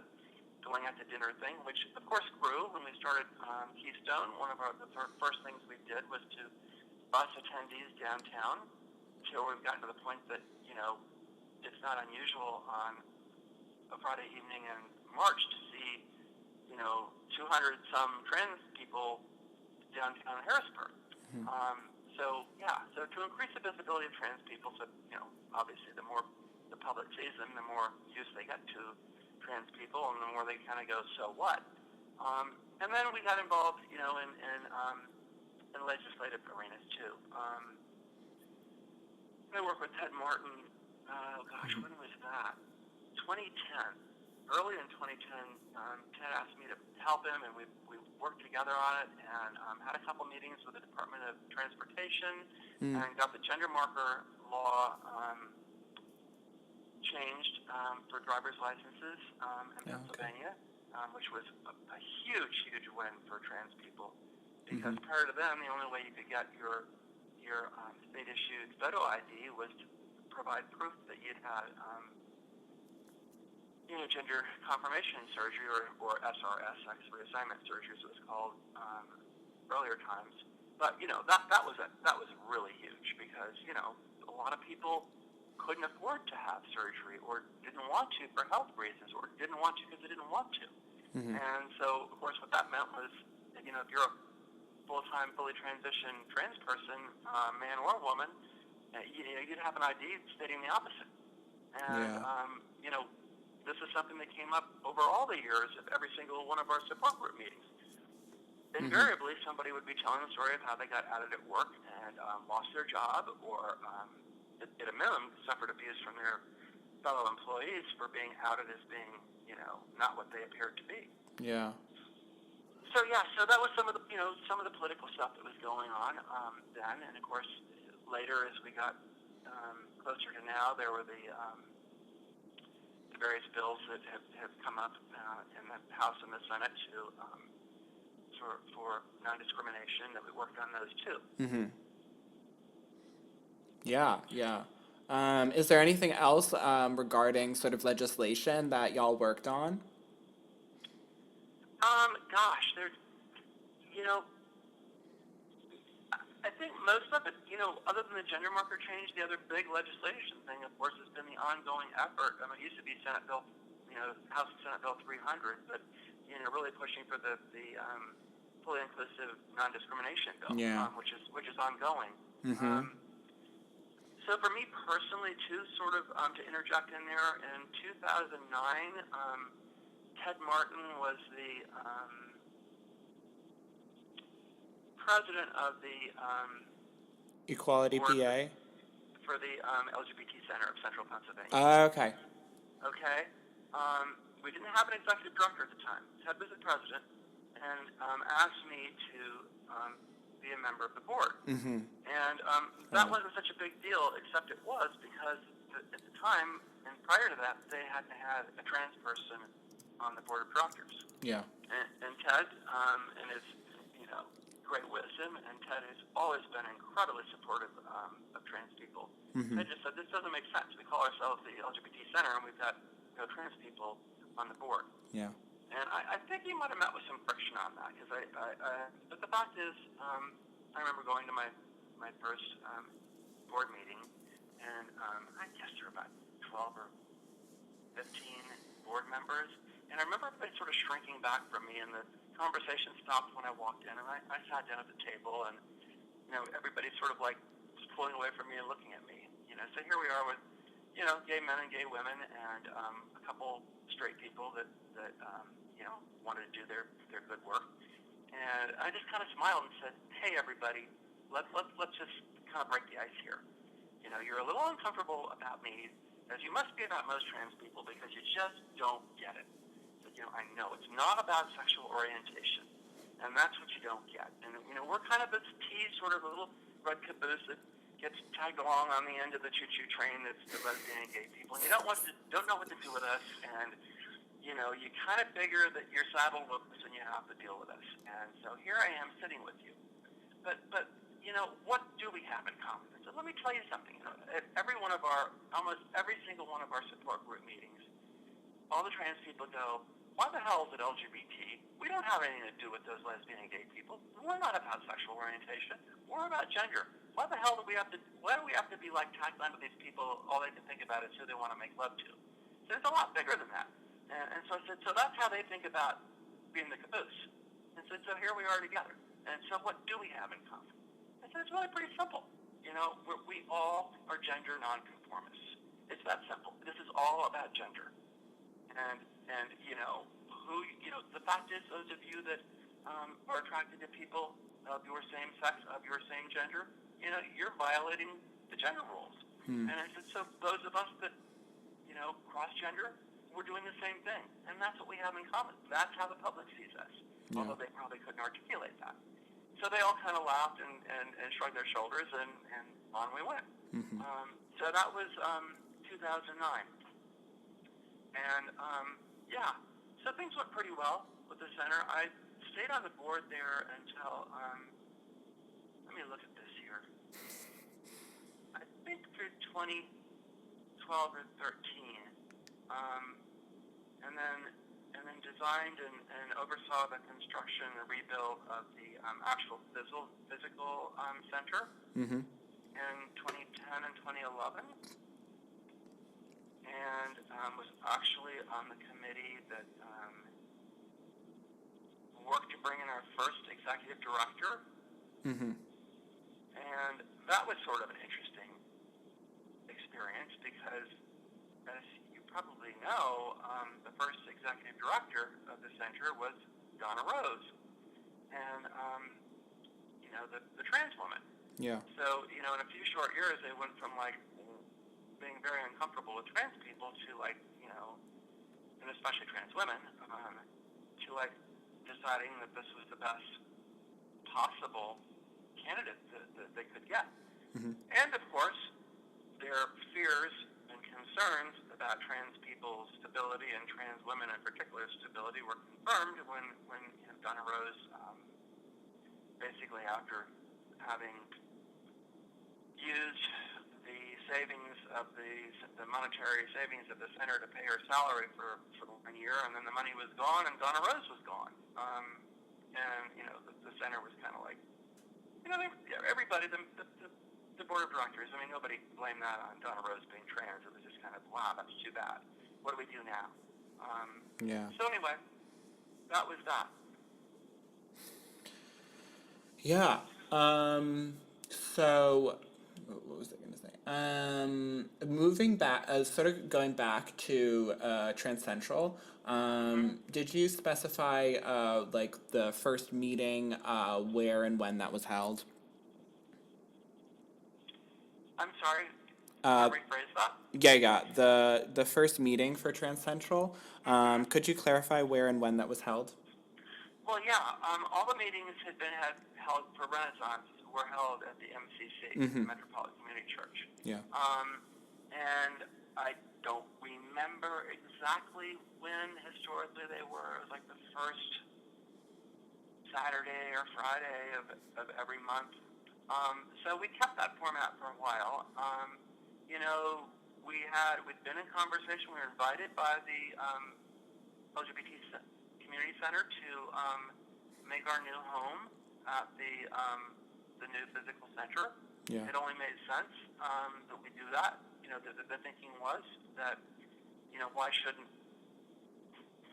going out to dinner thing, which of course grew when we started Keystone. One of the first things we did was to bus attendees downtown until we've gotten to the point that, it's not unusual on a Friday evening in March to see, 200 some trans people downtown Harrisburg. Mm-hmm. So to increase the visibility of trans people, so, obviously the more the public sees them, the more use they get to trans people, and the more they kind of go, so what? And then we got involved, in legislative arenas too. I worked with Ted Martin, when was that? 2010. Early in 2010, Ted asked me to help him, and we worked together on it, and had a couple meetings with the Department of Transportation, and got the gender marker law changed for driver's licenses in Pennsylvania, which was a huge, huge win for trans people, because prior to them, the only way you could get your state-issued photo ID was to provide proof that you'd had gender confirmation surgery, or SRS, sex reassignment surgery, as it was called earlier times. But that was really huge, because a lot of people couldn't afford to have surgery, or didn't want to for health reasons, or didn't want to because they didn't want to. Mm-hmm. And so, of course, what that meant was, if you're a full-time, fully transitioned trans person, man or woman, you'd have an ID stating the opposite. And this is something that came up over all the years of every single one of our support group meetings. Invariably, somebody would be telling the story of how they got outed at work and lost their job, or at a minimum suffered abuse from their fellow employees for being outed as being, not what they appeared to be. Yeah. So that was some of the political stuff that was going on then, and of course later, as we got closer to now, there were the various bills that have come up in the House and the Senate for non-discrimination, that we worked on those too. Mm-hmm. Yeah. Is there anything else regarding sort of legislation that y'all worked on? I think most of it, other than the gender marker change, the other big legislation thing, of course, has been the ongoing effort. It used to be Senate Bill, House Senate Bill 300, but, really pushing for the fully inclusive non-discrimination bill, which is ongoing. Mm-hmm. So for me personally, too, sort of to interject in there, in 2009, Ted Martin was the president of the Equality PA for the LGBT Center of Central Pennsylvania. Okay. Okay. We didn't have an executive director at the time. Ted was the president, and asked me to be a member of the board. Mm-hmm. And that wasn't such a big deal, except it was because at the time, and prior to that, they hadn't had a trans person on the board of directors. Yeah. And Ted, and his, great wisdom, and Ted has always been incredibly supportive of trans people. Mm-hmm. They just said, this doesn't make sense. We call ourselves the LGBT Center, and we've got no trans people on the board. Yeah. And I think he might have met with some friction on that, because but the fact is, I remember going to my first board meeting, and I guess there were about 12 or 15 board members, and I remember everybody sort of shrinking back from me, and the conversation stopped when I walked in, and I sat down at the table, and everybody sort of like was pulling away from me and looking at me. So here we are with gay men and gay women, and a couple straight people that wanted to do their good work, and I just kind of smiled and said, "Hey, everybody, let's just kind of break the ice here. you're a little uncomfortable about me, as you must be about most trans people, because you just don't get it. So, I know it's not about sexual orientation, and that's what you don't get. And, we're kind of this teased sort of a little red caboose that gets tagged along on the end of the choo-choo train that's the lesbian and gay people, and you don't know what to do with us, and you kind of figure that you're saddled with us and you have to deal with us. And so here I am sitting with you. But what do we have in common? So let me tell you something. At almost every single one of our support group meetings, all the trans people go, why the hell is it LGBT? We don't have anything to do with those lesbian and gay people. We're not about sexual orientation. We're about gender. Why the hell why do we have to be like tagged on with these people? All they can think about is who they want to make love to. So it's a lot bigger than that. And so I said, so that's how they think about being the caboose. And so here we are together. And so what do we have in common? I said, it's really pretty simple. We all are gender nonconformists. It's that simple. This is all about gender. And the fact is, those of you that are attracted to people of your same sex, of your same gender, you're violating the gender rules. And I said, so those of us that, cross-gender, we're doing the same thing. And that's what we have in common. That's how the public sees us, although they probably couldn't articulate that. So they all kind of laughed and shrugged their shoulders, and on we went. So that was 2009. And, so things went pretty well with the center. I stayed on the board there until, let me look at this here. I think through 2012 or 13. And then designed and oversaw the construction and rebuild of the actual physical center in 2010 and 2011. And was actually on the committee that worked to bring in our first executive director. And that was sort of an interesting experience because, as you probably know, the first executive director of the center was Donna Rose, and the trans woman. Yeah. So in a few short years, they went from being very uncomfortable with trans people to and especially trans women, to deciding that this was the best possible candidate that they could get. And of course, their fears and concerns about trans people's stability and trans women in particular stability were confirmed when Donna Rose, basically after having used the savings of the monetary savings of the center to pay her salary for 1 year, and then the money was gone, and Donna Rose was gone. The center was kind of like, everybody, the board of directors. I mean, nobody blamed that on Donna Rose being trans. It was just kind of, wow, that's too bad. What do we do now? So anyway, that was that. Yeah. So, what was I going to say? Moving back, sort of going back to Trans Central, did you specify, the first meeting, where and when that was held? I'm sorry. Can you rephrase that? Yeah. The first meeting for Trans Central, could you clarify where and when that was held? Well, yeah. All the meetings had been held for Renaissance were held at the MCC, the Metropolitan Community Church. Yeah. And I don't remember exactly when historically they were. It was like the first Saturday or Friday of every month. So we kept that format for a while. We'd been in conversation. We were invited by the LGBT Community Center to make our new home at the new physical center. Yeah. It only made sense that we do that. The thinking was that, why shouldn't,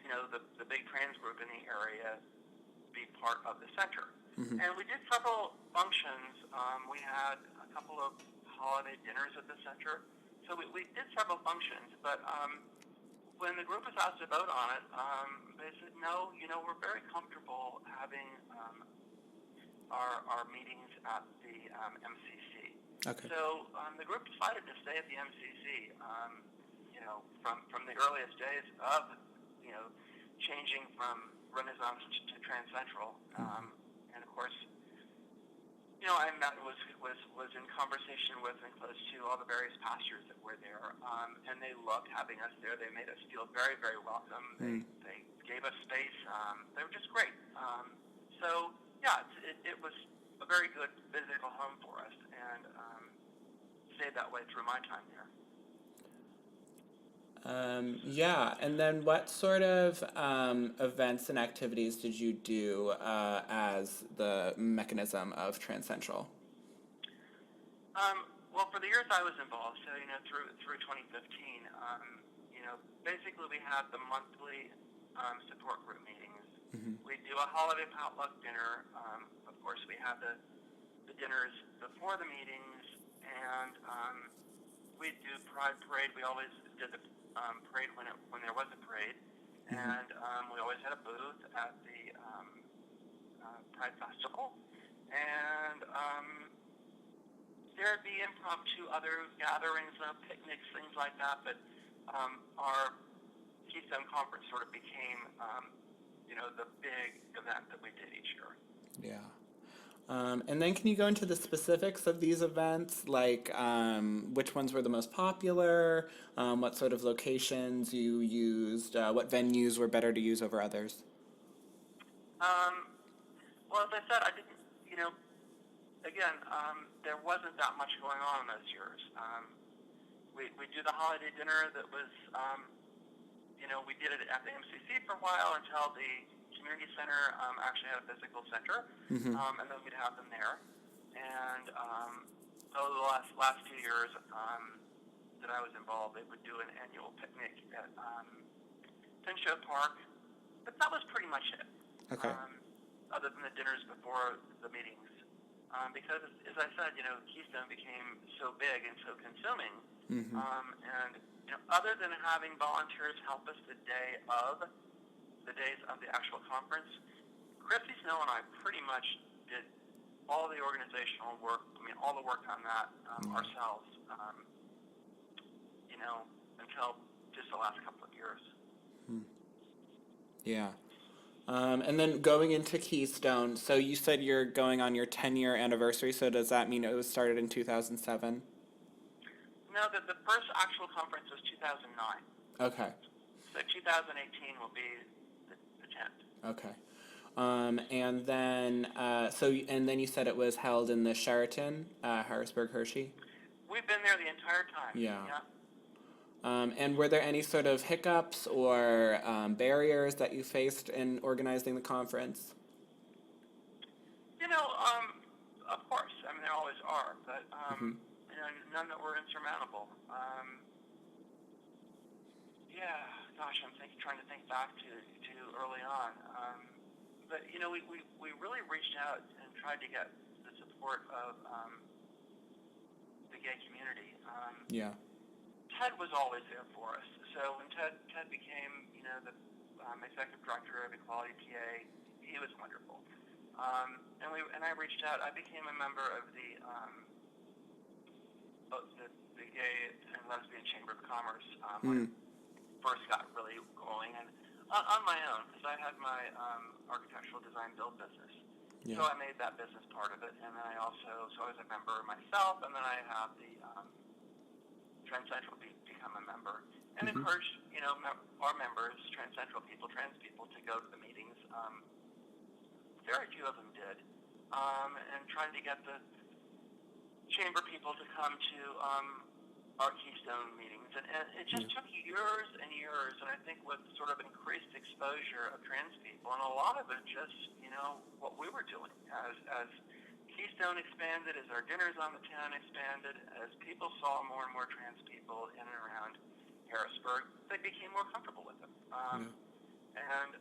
the big trans group in the area be part of the center? And we did several functions. We had a couple of holiday dinners at the center. So we did several functions, but when the group was asked to vote on it, they said, no, we're very comfortable having our meetings at the MCC. Okay. So the group decided to stay at the MCC. From the earliest days of changing from Renaissance to Trans Central, and of course, I met was in conversation with and close to all the various pastors that were there, and they loved having us there. They made us feel very, very welcome. They gave us space. They were just great. So yeah, it was a very good physical home for us, and stayed that way through my time there. Yeah, and then what sort of events and activities did you do as the mechanism of Trans Central? Well, for the years I was involved, so through 2015, basically we had the monthly support group meetings. We do a holiday potluck dinner. Of course, we had the dinners before the meetings, and we do Pride Parade. We always did the parade when there was a parade, and we always had a booth at the Pride Festival, and there'd be impromptu other gatherings, picnics, things like that. But our Keystone Conference sort of became, the big event that we did each year. Yeah. And then can you go into the specifics of these events, like which ones were the most popular, what sort of locations you used, what venues were better to use over others? Well, as I said, I didn't, again, there wasn't that much going on in those years. We do the holiday dinner that was, we did it at the MCC for a while until the community center actually had a physical center, and then we'd have them there. And so the last 2 years that I was involved, they would do an annual picnic at Pinchot Park, but that was pretty much it. Okay. Other than the dinners before the meetings. Because, as I said, Keystone became so big and so consuming. And, other than having volunteers help us the days of the actual conference, Christy Snow and I pretty much did all the organizational work, all the work on that ourselves, until just the last couple of years. Yeah. And then going into Keystone, so you said you're going on your 10-year anniversary, so does that mean it was started in 2007? No, the first actual conference was 2009. Okay. So 2018 will be the 10th. Okay. And then you said it was held in the Sheraton, Harrisburg Hershey? We've been there the entire time. Yeah. And were there any sort of hiccups or barriers that you faced in organizing the conference? Of course. There always are, but none that were insurmountable. I'm trying to think back to early on. But we really reached out and tried to get the support of the gay community. Ted was always there for us. So when Ted became, the executive director of Equality PA, he was wonderful. And I reached out. I became a member of the Gay and Lesbian Chamber of Commerce when it first got really going, and on my own, because I had my architectural design build business. So I made that business part of it, and then I was a member myself, and then I have the Trans Central become a member, and encouraged our members, Trans Central people, trans people, to go to the meetings. Very few of them did, and trying to get the chamber people to come to our Keystone meetings, and it just took years and years. And I think with sort of increased exposure of trans people, and a lot of it just what we were doing as Keystone expanded, as our dinners on the town expanded, as people saw more and more trans people in and around Harrisburg, they became more comfortable with them. And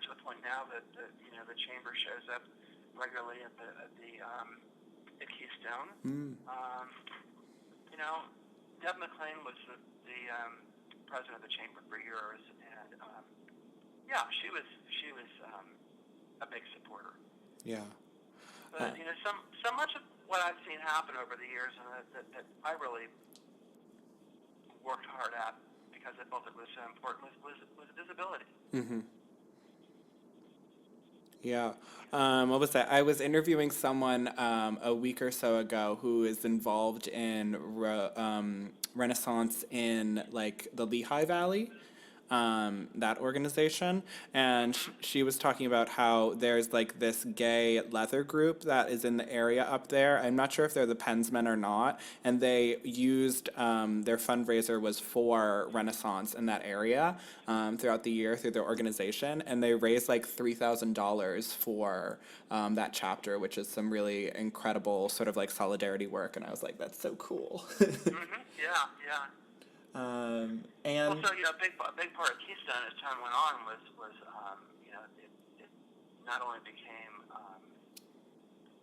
to the point now that the chamber shows up regularly at Keystone. Deb McLean was the president of the chamber for years, and she was a big supporter. Yeah. But so much of what I've seen happen over the years, and that I really worked hard at because I felt it was so important, was visibility. Mm-hmm. Yeah. What was that? I was interviewing someone a week or so ago who is involved in Renaissance in like the Lehigh Valley, that organization, and she was talking about how there's like this gay leather group that is in the area up there. I'm not sure if they're the Pensmen or not, and they used their fundraiser was for Renaissance in that area throughout the year through their organization, and they raised like $3,000 for that chapter, which is some really incredible sort of like solidarity work. And I was like, that's so cool. Yeah, yeah. And Well, so a big part of Keystone as time went on was it not only became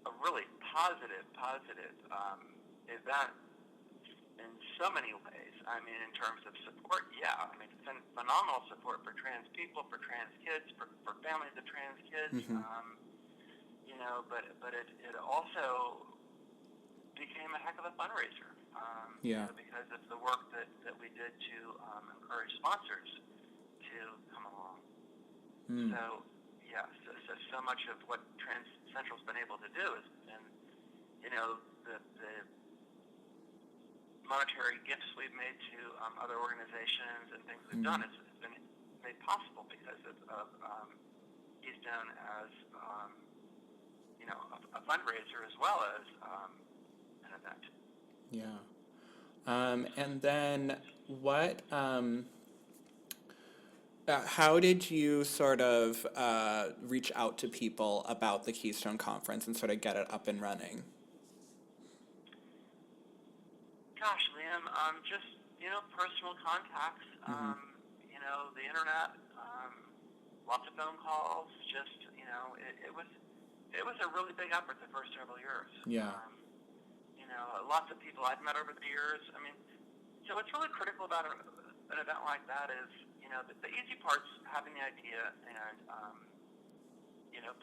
a really positive event in so many ways. I mean, in terms of support, yeah. I mean, phenomenal support for trans people, for trans kids, for families of trans kids. But it also became a heck of a fundraiser. Yeah. Because of the work that we did to encourage sponsors to come along. So, yeah, so much of what Trans Central's been able to do is, and the monetary gifts we've made to other organizations and things we've done, it's been made possible because of Keystone as a fundraiser as well as an event. Yeah. And then how did you sort of reach out to people about the Keystone Conference and sort of get it up and running? Gosh, Liam, just, personal contacts, the internet, lots of phone calls, just, it was a really big effort the first several years. Yeah. Lots of people I've met over the years. I mean, so what's really critical about an event like that is, the easy part's having the idea and,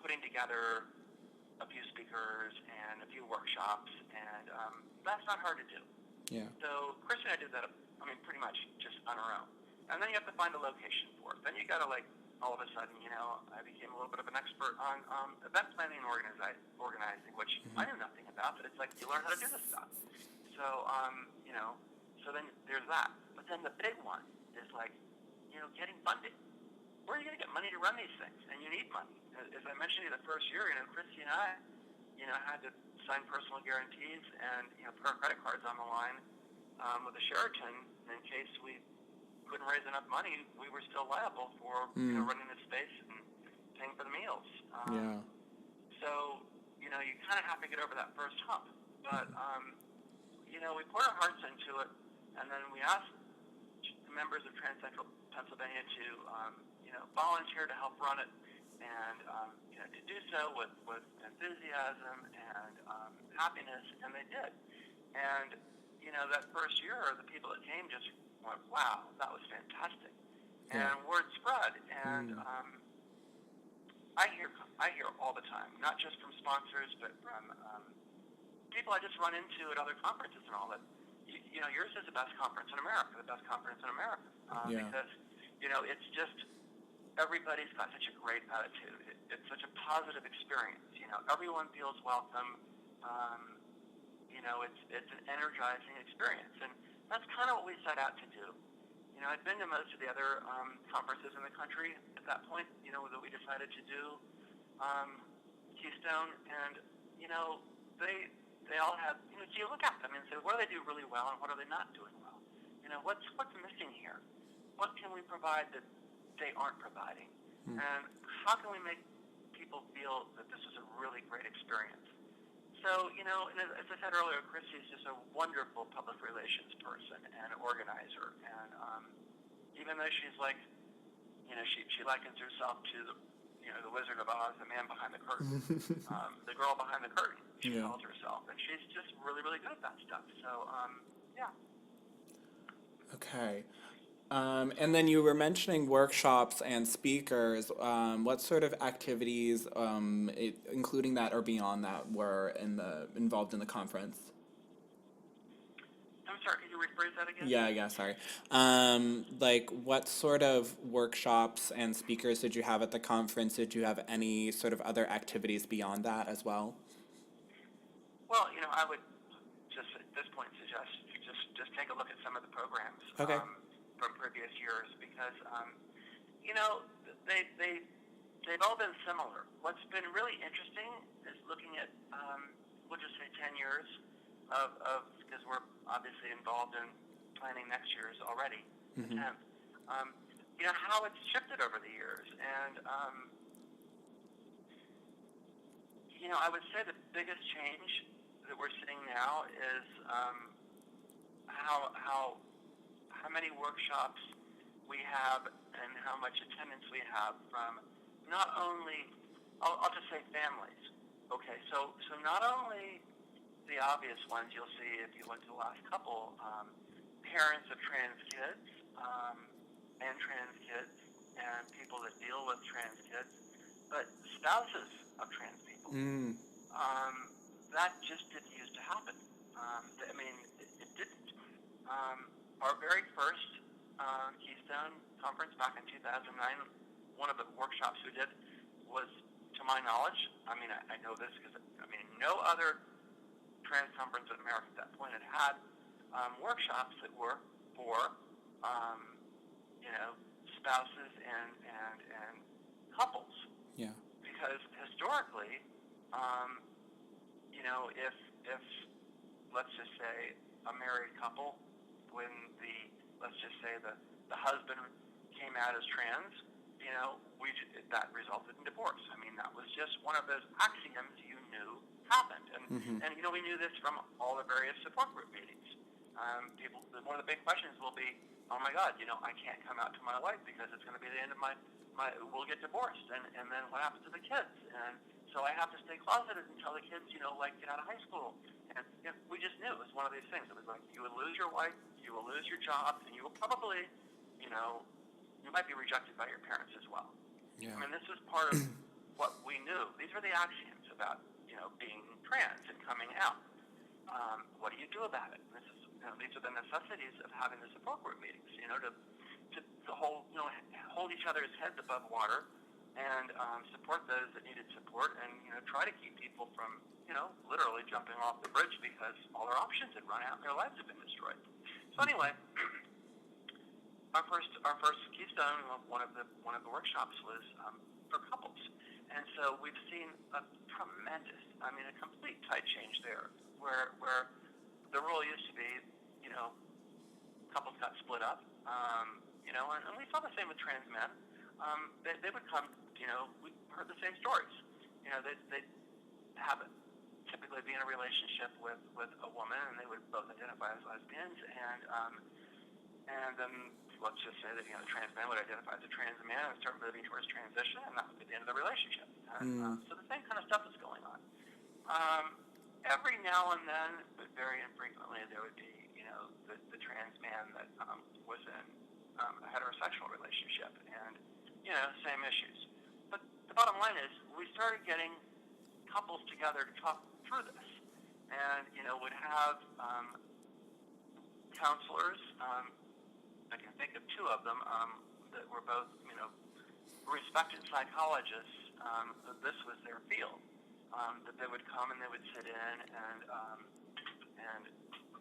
putting together a few speakers and a few workshops, and that's not hard to do. Yeah. So Chris and I did that, pretty much just on our own. And then you have to find a location for it. Then you got to, all of a sudden, I became a little bit of an expert on event planning and organizing, which I knew nothing about, but it's like you learn how to do this stuff. So, so then there's that. But then the big one is getting funding. Where are you going to get money to run these things? And you need money. As I mentioned to you the first year, Christy and I, had to sign personal guarantees and, put our credit cards on the line with the Sheraton in case we couldn't raise enough money. We were still liable for running the space and paying for the meals. So, you kind of have to get over that first hump. But, we poured our hearts into it, and then we asked members of Trans Central Pennsylvania to, volunteer to help run it, and, to do so with enthusiasm and happiness, and they did. And, that first year, the people that came just went, wow, that was fantastic. Yeah. And word spread, and I hear all the time, not just from sponsors, but from people I just run into at other conferences and all that. Yours is the best conference in America, because it's just everybody's got such a great attitude. It's such a positive experience. Everyone feels welcome. It's an energizing experience, and that's kind of what we set out to do. I'd been to most of the other conferences in the country at that point, that we decided to do Keystone, and, they all have, so you look at them and say, what do they do really well and what are they not doing well? What's missing here? What can we provide that they aren't providing? And how can we make people feel that this is a really great experience? So, and as I said earlier, Christy is just a wonderful public relations person and organizer. And even though she's she likens herself to the Wizard of Oz, the man behind the curtain, the girl behind the curtain, she calls herself. And she's just really, really good at that stuff. So, yeah. Okay. And then you were mentioning workshops and speakers. What sort of activities, including that or beyond that, were involved in the conference? I'm sorry, could you rephrase that again? Yeah, sorry. Like, what sort of workshops and speakers did you have at the conference? Did you have any sort of other activities beyond that as well? Well, I would just at this point suggest just take a look at some of the programs Okay. from previous years because you know they've all been similar. What's been really interesting is looking at we'll just say 10 years of because we're obviously involved in planning next year's already, the Mm-hmm. 10th. How it's shifted over the years, and I would say the biggest change that we're seeing now is how many workshops we have and how much attendance we have from not only I'll just say families. Okay, so not only the obvious ones you'll see if you look at the last couple, parents of trans kids and trans kids and people that deal with trans kids, but spouses of trans people. Mm. That just didn't used to happen. It didn't. Our very first Keystone conference back in 2009, one of the workshops we did was, to my knowledge, I know this because, no other trans conference in America at that point had workshops that were for, spouses and couples. Yeah. Because historically, if let's just say a married couple, when let's just say the husband came out as trans, that resulted in divorce. That was just one of those axioms you knew happened, and Mm-hmm. and we knew this from all the various support group meetings. One of the big questions will be, oh my God, I can't come out to my wife because it's going to be the end of we'll get divorced, and then what happens to the kids? And so I have to stay closeted until the kids, get out of high school. And we just knew it was one of these things. It was like you would lose your wife, you will lose your job, and you will probably, you might be rejected by your parents as well. Yeah. This was part of what we knew. These were the axioms about, being trans and coming out. What do you do about it? These are the necessities of having the support group meetings, to hold each other's heads above water and support those that needed support, and try to keep people from literally jumping off the bridge because all their options had run out and their lives had been destroyed. So anyway, our first Keystone, one of the workshops was for couples, and so we've seen a tremendous, a complete tide change there, where the rule used to be, couples got split up, and we saw the same with trans men. They would come, we heard the same stories. They'd have typically be in a relationship with a woman, and they would both identify as lesbians, and then let's just say that, the trans man would identify as a trans man and start moving towards transition, and that would be the end of the relationship. And, so the same kind of stuff is going on. Every now and then, but very infrequently, there would be, the trans man that was in a heterosexual relationship, and, same issues. But the bottom line is, we started getting couples together to talk through this, and, would have counselors. I can think of two of them that were both, respected psychologists. This was their field. That they would come and they would sit in and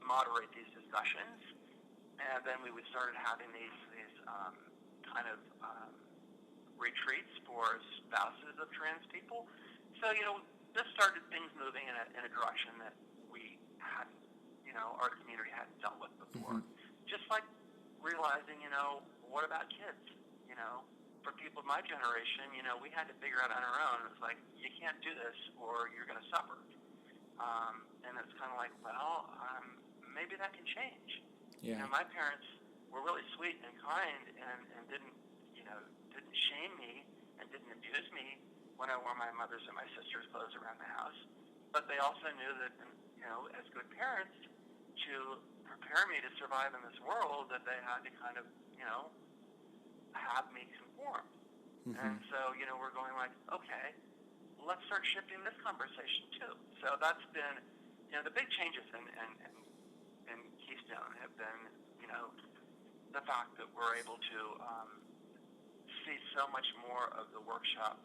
moderate these discussions, and then we would start having these kind of retreats for spouses of trans people. So this started things moving in a direction that we hadn't, our community hadn't dealt with before. Mm-hmm. Just like realizing, what about kids? For people of my generation, we had to figure out on our own. It was like, you can't do this or you're going to suffer. And it's kind of like, well, maybe that can change. Yeah. My parents were really sweet and kind and didn't shame me and didn't abuse me when I wore my mother's and my sister's clothes around the house. But they also knew that, as good parents, to prepare me to survive in this world that they had to kind of, have me conform. And so, we're going like, okay, let's start shifting this conversation too. So that's been, the big changes in Keystone have been, the fact that we're able to see so much more of the workshop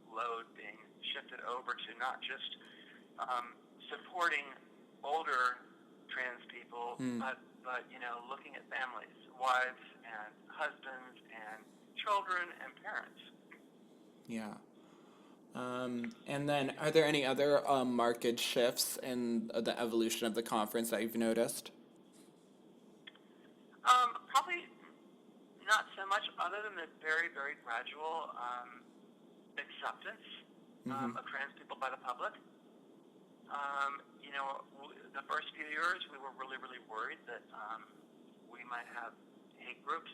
load being shifted over to not just supporting older trans people, but looking at families, wives and husbands and children and parents. Yeah. And then, are there any other marked shifts in the evolution of the conference that you've noticed? Probably not so much, other than the very, very gradual acceptance of trans people by the public. The first few years, we were really, really worried that we might have hate groups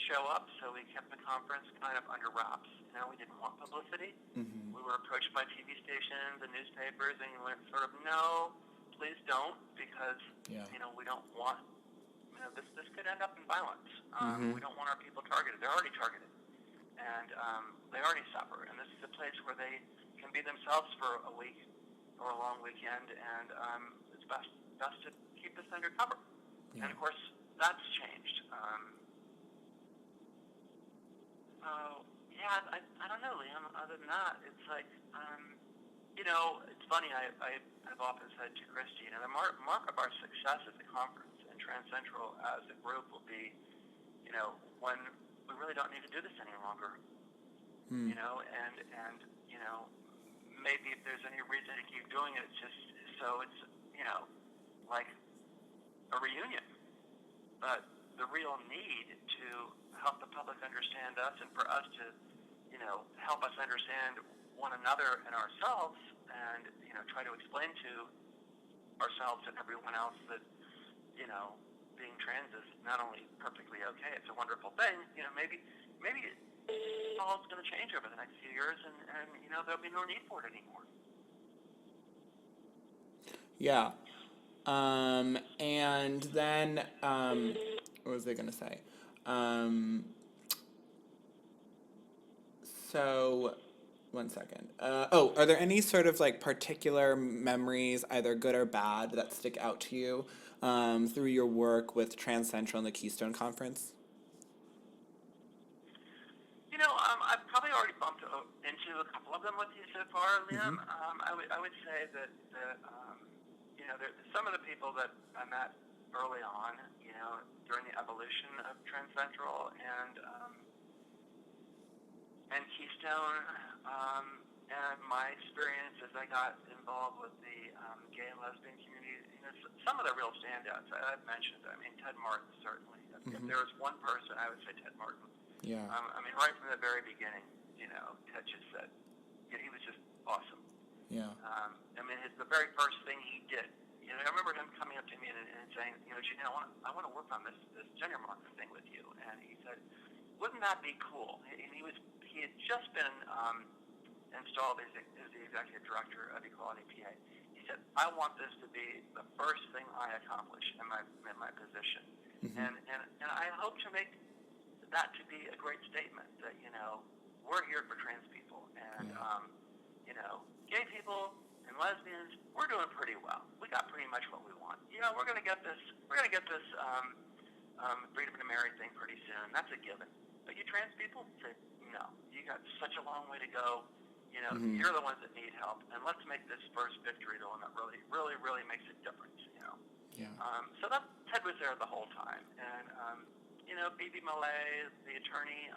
show up, so we kept the conference kind of under wraps. We didn't want publicity. We were approached by TV stations and newspapers, and we went sort of, no, please don't, because we don't want. This could end up in violence. We don't want our people targeted. They're already targeted, and they already suffer. And this is a place where they can be themselves for a week or a long weekend, and it's best to keep this under cover. And of course, that's changed. I don't know, Liam. Other than that, it's like, it's funny. I've often said to Christy, the mark of our success at the conference and Trans Central as a group will be, when we really don't need to do this any longer. And maybe if there's any reason to keep doing it, it's just so it's, like a reunion. But the real need to help the public understand us and for us to, help us understand one another and ourselves and, try to explain to ourselves and everyone else that, being trans is not only perfectly okay, it's a wonderful thing, maybe all is going to change over the next few years and there'll be no need for it anymore. Yeah. And then, what was I going to say? So, one second. Are there any sort of like particular memories, either good or bad, that stick out to you through your work with Trans Central and the Keystone Conference? I've probably already bumped into a couple of them with you so far, Liam. I would say that some of the people that I met early on, during the evolution of Trans Central and Keystone, and my experience as I got involved with the gay and lesbian community, some of the real standouts I've mentioned. Ted Martin, certainly. If there was one person, I would say Ted Martin. Yeah. Right from the very beginning, Ted just said, he was just awesome. Yeah. The very first thing he did, I remember him coming up to me and saying, Jeanine, I want to work on this gender marker thing with you. And he said, wouldn't that be cool? And he had just been installed as the executive director of Equality PA. He said, I want this to be the first thing I accomplish in my position. And I hope to make that to be a great statement that, we're here for trans people. And, gay people and lesbians, we're doing pretty well. We got pretty much what we want. We're going to get this freedom to marry thing pretty soon. That's a given. But you trans people, say, no. You got such a long way to go. You're the ones that need help. And let's make this first victory the one that really, really, really makes a difference, Yeah. So Ted was there the whole time. And, Phoebe Mallet, the attorney,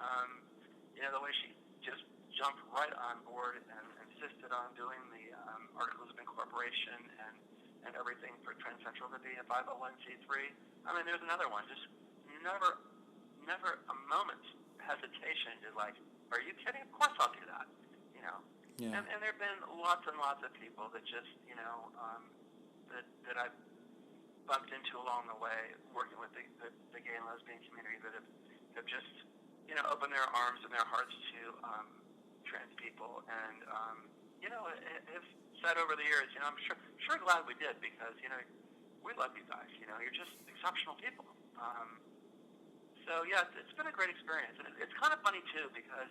the way she just jumped right on board and insisted on doing the Articles of Incorporation and everything for Trans Central to be a 501c3. There's another one. Just never a moment's hesitation to like, are you kidding? Of course I'll do that. Yeah. And there have been lots and lots of people that just, that I've bumped into along the way working with the gay and lesbian community that have just, opened their arms and their hearts to trans people and, have said over the years, I'm sure glad we did because, we love you guys. You know, you're just exceptional people. So yeah, it's been a great experience, and it's kind of funny too because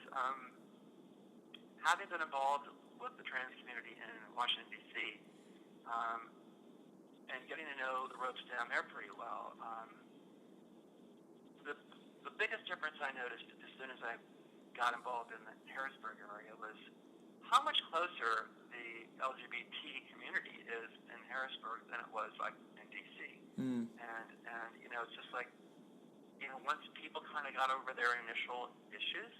having been involved with the trans community in Washington D.C. And getting to know the ropes down there pretty well, the biggest difference I noticed as soon as I got involved in the Harrisburg area was how much closer the LGBT community is in Harrisburg than it was like in D.C. And you know, it's just like, you know, once people kind of got over their initial issues,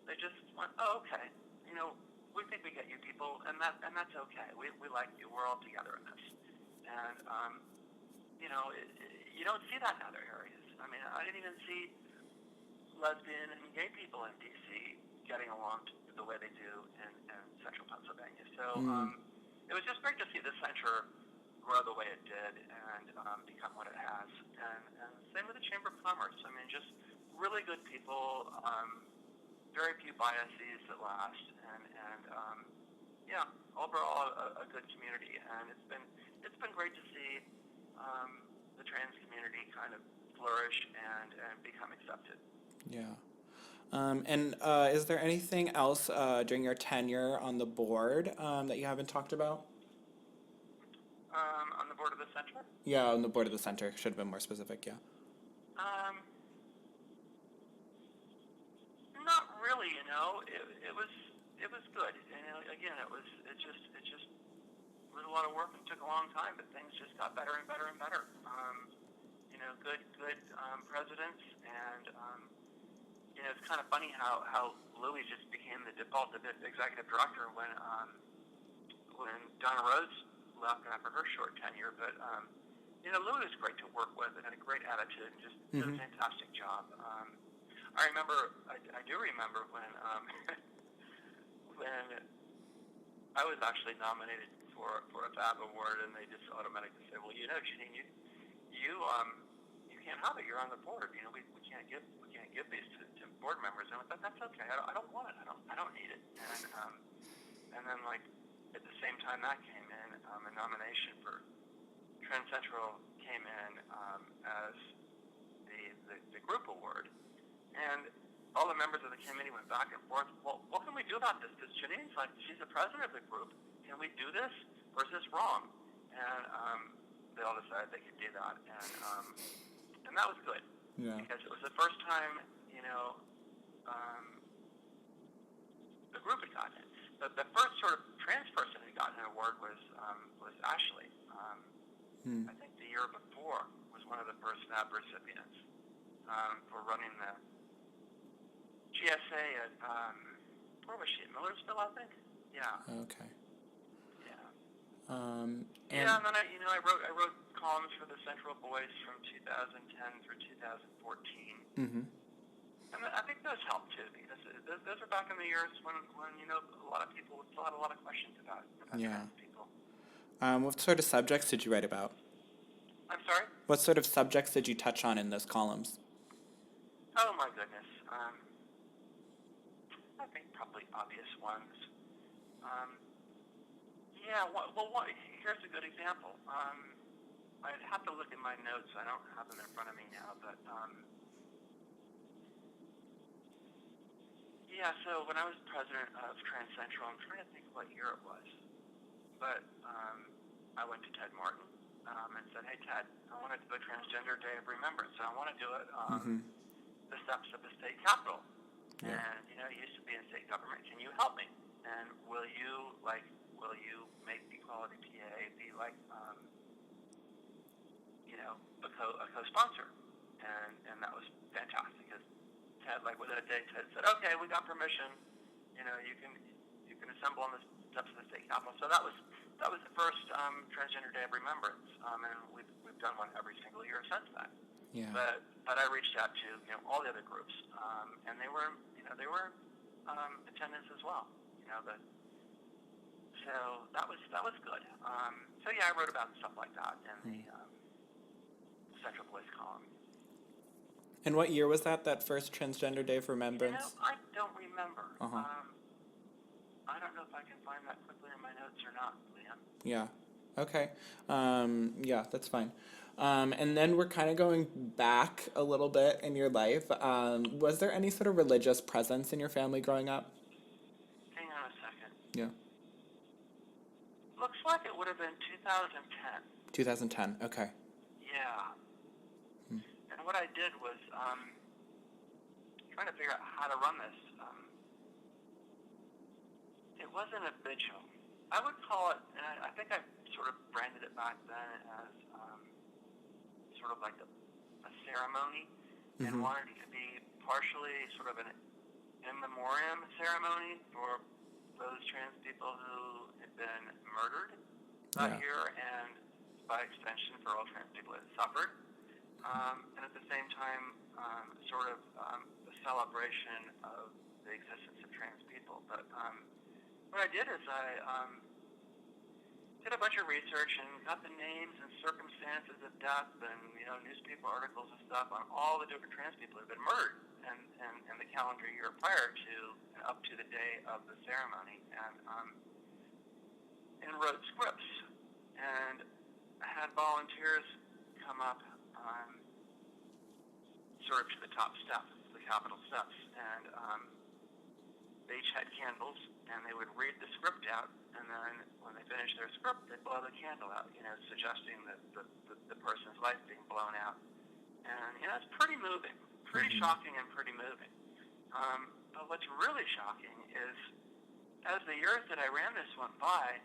they just went, oh, okay, you know, we think we get you people, and that's okay. We like you. We're all together in this. And you know, you don't see that in other areas. I mean, I didn't even see lesbian and gay people in D.C. getting along the way they do in central Pennsylvania. So it was just great to see the center grow the way it did and become what it has. And same with the Chamber of Commerce. I mean, just really good people, very few biases at last, and yeah, overall a good community. And it's been great to see the trans community kind of flourish and become accepted. Yeah. And is there anything else during your tenure on the board that you haven't talked about? On the board of the center? Yeah, on the board of the center. Should have been more specific, yeah. Not really, you know. It was good. You know, again, it just was a lot of work and took a long time, but things just got better and better and better. You know, good presidents, and you know, it's kind of funny how Louis just became the default executive director when Donna Rose left after her short tenure. But you know, Louis was great to work with and had a great attitude and just did a fantastic job. I do remember when when I was actually nominated for a FAB award, and they just automatically said, well, you know, Jeanine, you can't have it. You're on the board. You know, we can't give these to board members. And I thought, that's okay. I don't want it. I don't need it. And then like at the same time that came in, a nomination for Trans Central came in as the group award, and all the members of the committee went back and forth. Well, what can we do about this? Because Jeanine's like, she's the president of the group. Can we do this, or is this wrong? And they all decided they could do that, and that was good. Yeah. Because it was the first time, you know, the group had gotten it. The first sort of trans person who got an award was Ashley. I think the year before was one of the first FAB recipients for running the GSA at where was she? At Millersville, I think. Yeah. Okay. Yeah. And then I wrote columns for the Central Voice from 2010 through 2014. And I think those helped too, because those are back in the years when you know, a lot of people still had a lot of questions about trans people. What sort of subjects did you write about? I'm sorry? What sort of subjects did you touch on in those columns? Oh my goodness. I think probably obvious ones. Here's a good example. I'd have to look at my notes. I don't have them in front of me now, but so when I was president of Trans Central, I'm trying to think what year it was, but I went to Ted Martin and said, hey, Ted, I want to do a Transgender Day of Remembrance, and I want to do it on the steps of the state capitol. Yeah. And, you know, you used to be in state government. Can you help me? And will you make Equality PA be like, a co-sponsor? And that was fantastic, because Ted, like within a day, Ted said, okay, we got permission. You know, you can assemble on the steps of the state capitol. So that was the first Transgender Day of Remembrance, and we've done one every single year since then. Yeah. But I reached out to all the other groups, and they were attendance as well. So that was good. So yeah, I wrote about stuff like that in the Central Voice column. And what year was that first Transgender Day of Remembrance? I don't remember. I don't know if I can find that quickly in my notes or not, Liam. Yeah. Okay. Yeah, that's fine. And then we're kind of going back a little bit in your life. Was there any sort of religious presence in your family growing up? Hang on a second. Yeah. Looks like it would have been 2010. 2010. Okay. Yeah. Hmm. And what I did was trying to figure out how to run this. It wasn't a vigil. I would call it, and I think I sort of branded it back then as sort of like a ceremony, and Mm-hmm. wanted it to be partially sort of an in memoriam ceremony for those trans people who had been murdered out Yeah. here, and by extension for all trans people that suffered. And at the same time, sort of a celebration of the existence of trans people. But what I did is I did a bunch of research and got the names and circumstances of death and newspaper articles and stuff on all the different trans people who had been murdered and the calendar year prior to and up to the day of the ceremony, and wrote scripts, and I had volunteers come up sort of to the top steps, the Capitol steps, and they each had candles, and they would read the script out, and then when they finished their script, they'd blow the candle out, suggesting that the person's life being blown out. And, it's pretty moving, pretty Mm-hmm. shocking and pretty moving. But what's really shocking is, as the years that I ran this went by,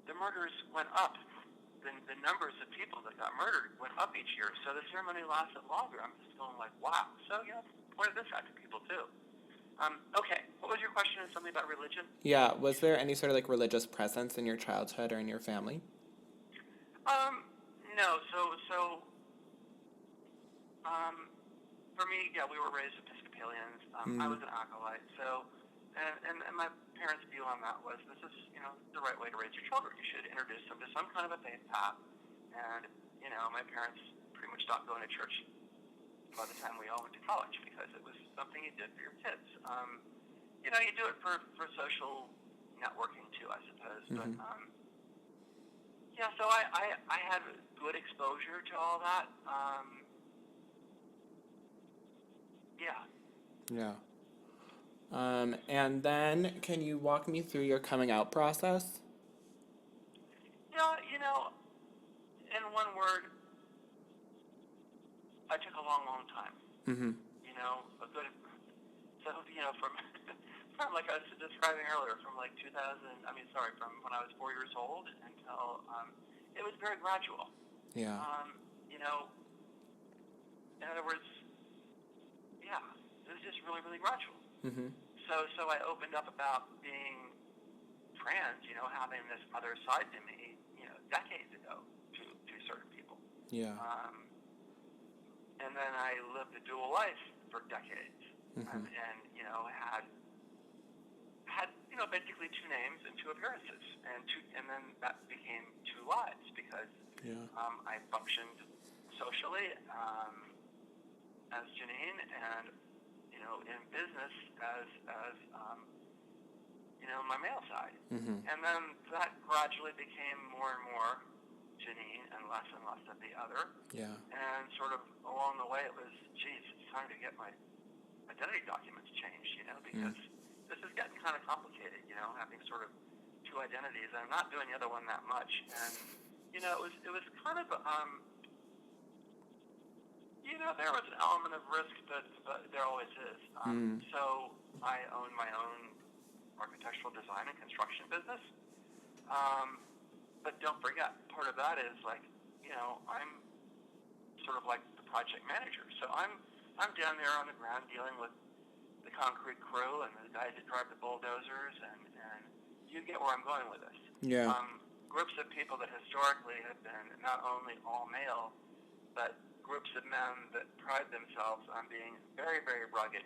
the murders went up. The numbers of people that got murdered went up each year, so the ceremony lasted longer. I'm just going like, wow. So, pointed this out to people, too. Okay, what was your question? Something about religion? Yeah. Was there any sort of like religious presence in your childhood or in your family? No. For me, yeah, we were raised Episcopalians. I Mm. was an acolyte, so, and my parents' view on that was this is, the right way to raise your children. You should introduce them to some kind of a faith path. And, my parents pretty much stopped going to church by the time we all went to college because it was something you did for your kids. You do it for social networking too, I suppose. But, Mm-hmm. yeah, so I had good exposure to all that. Yeah. Yeah. And then can you walk me through your coming out process? Yeah, in one word, I took a long, long time. Mm-hmm. A good, so, from, from like I was describing earlier, from like from when I was 4 years old until, it was very gradual. Yeah. In other words, yeah, it was just really, really gradual. Mm-hmm. So I opened up about being trans, having this other side to me, decades ago to certain people. Yeah. And then I lived a dual life for decades, Mm-hmm. and had basically two names and two appearances, and then that became two lives because Yeah. I functioned socially as Jeanine, and in business as my male side. Mm-hmm. And then that gradually became more and more Jeanine and less of the other. Yeah. And sort of along the way, it was, geez, it's time to get my identity documents changed, because this is getting kind of complicated, having sort of two identities. And I'm not doing the other one that much. And, it was kind of, there was an element of risk, but there always is. So I own my own architectural design and construction business. But don't forget, part of that is like, I'm sort of like the project manager. So I'm down there on the ground dealing with the concrete crew and the guys that drive the bulldozers, and you get where I'm going with this. Yeah. Groups of people that historically have been not only all male, but groups of men that pride themselves on being very, very rugged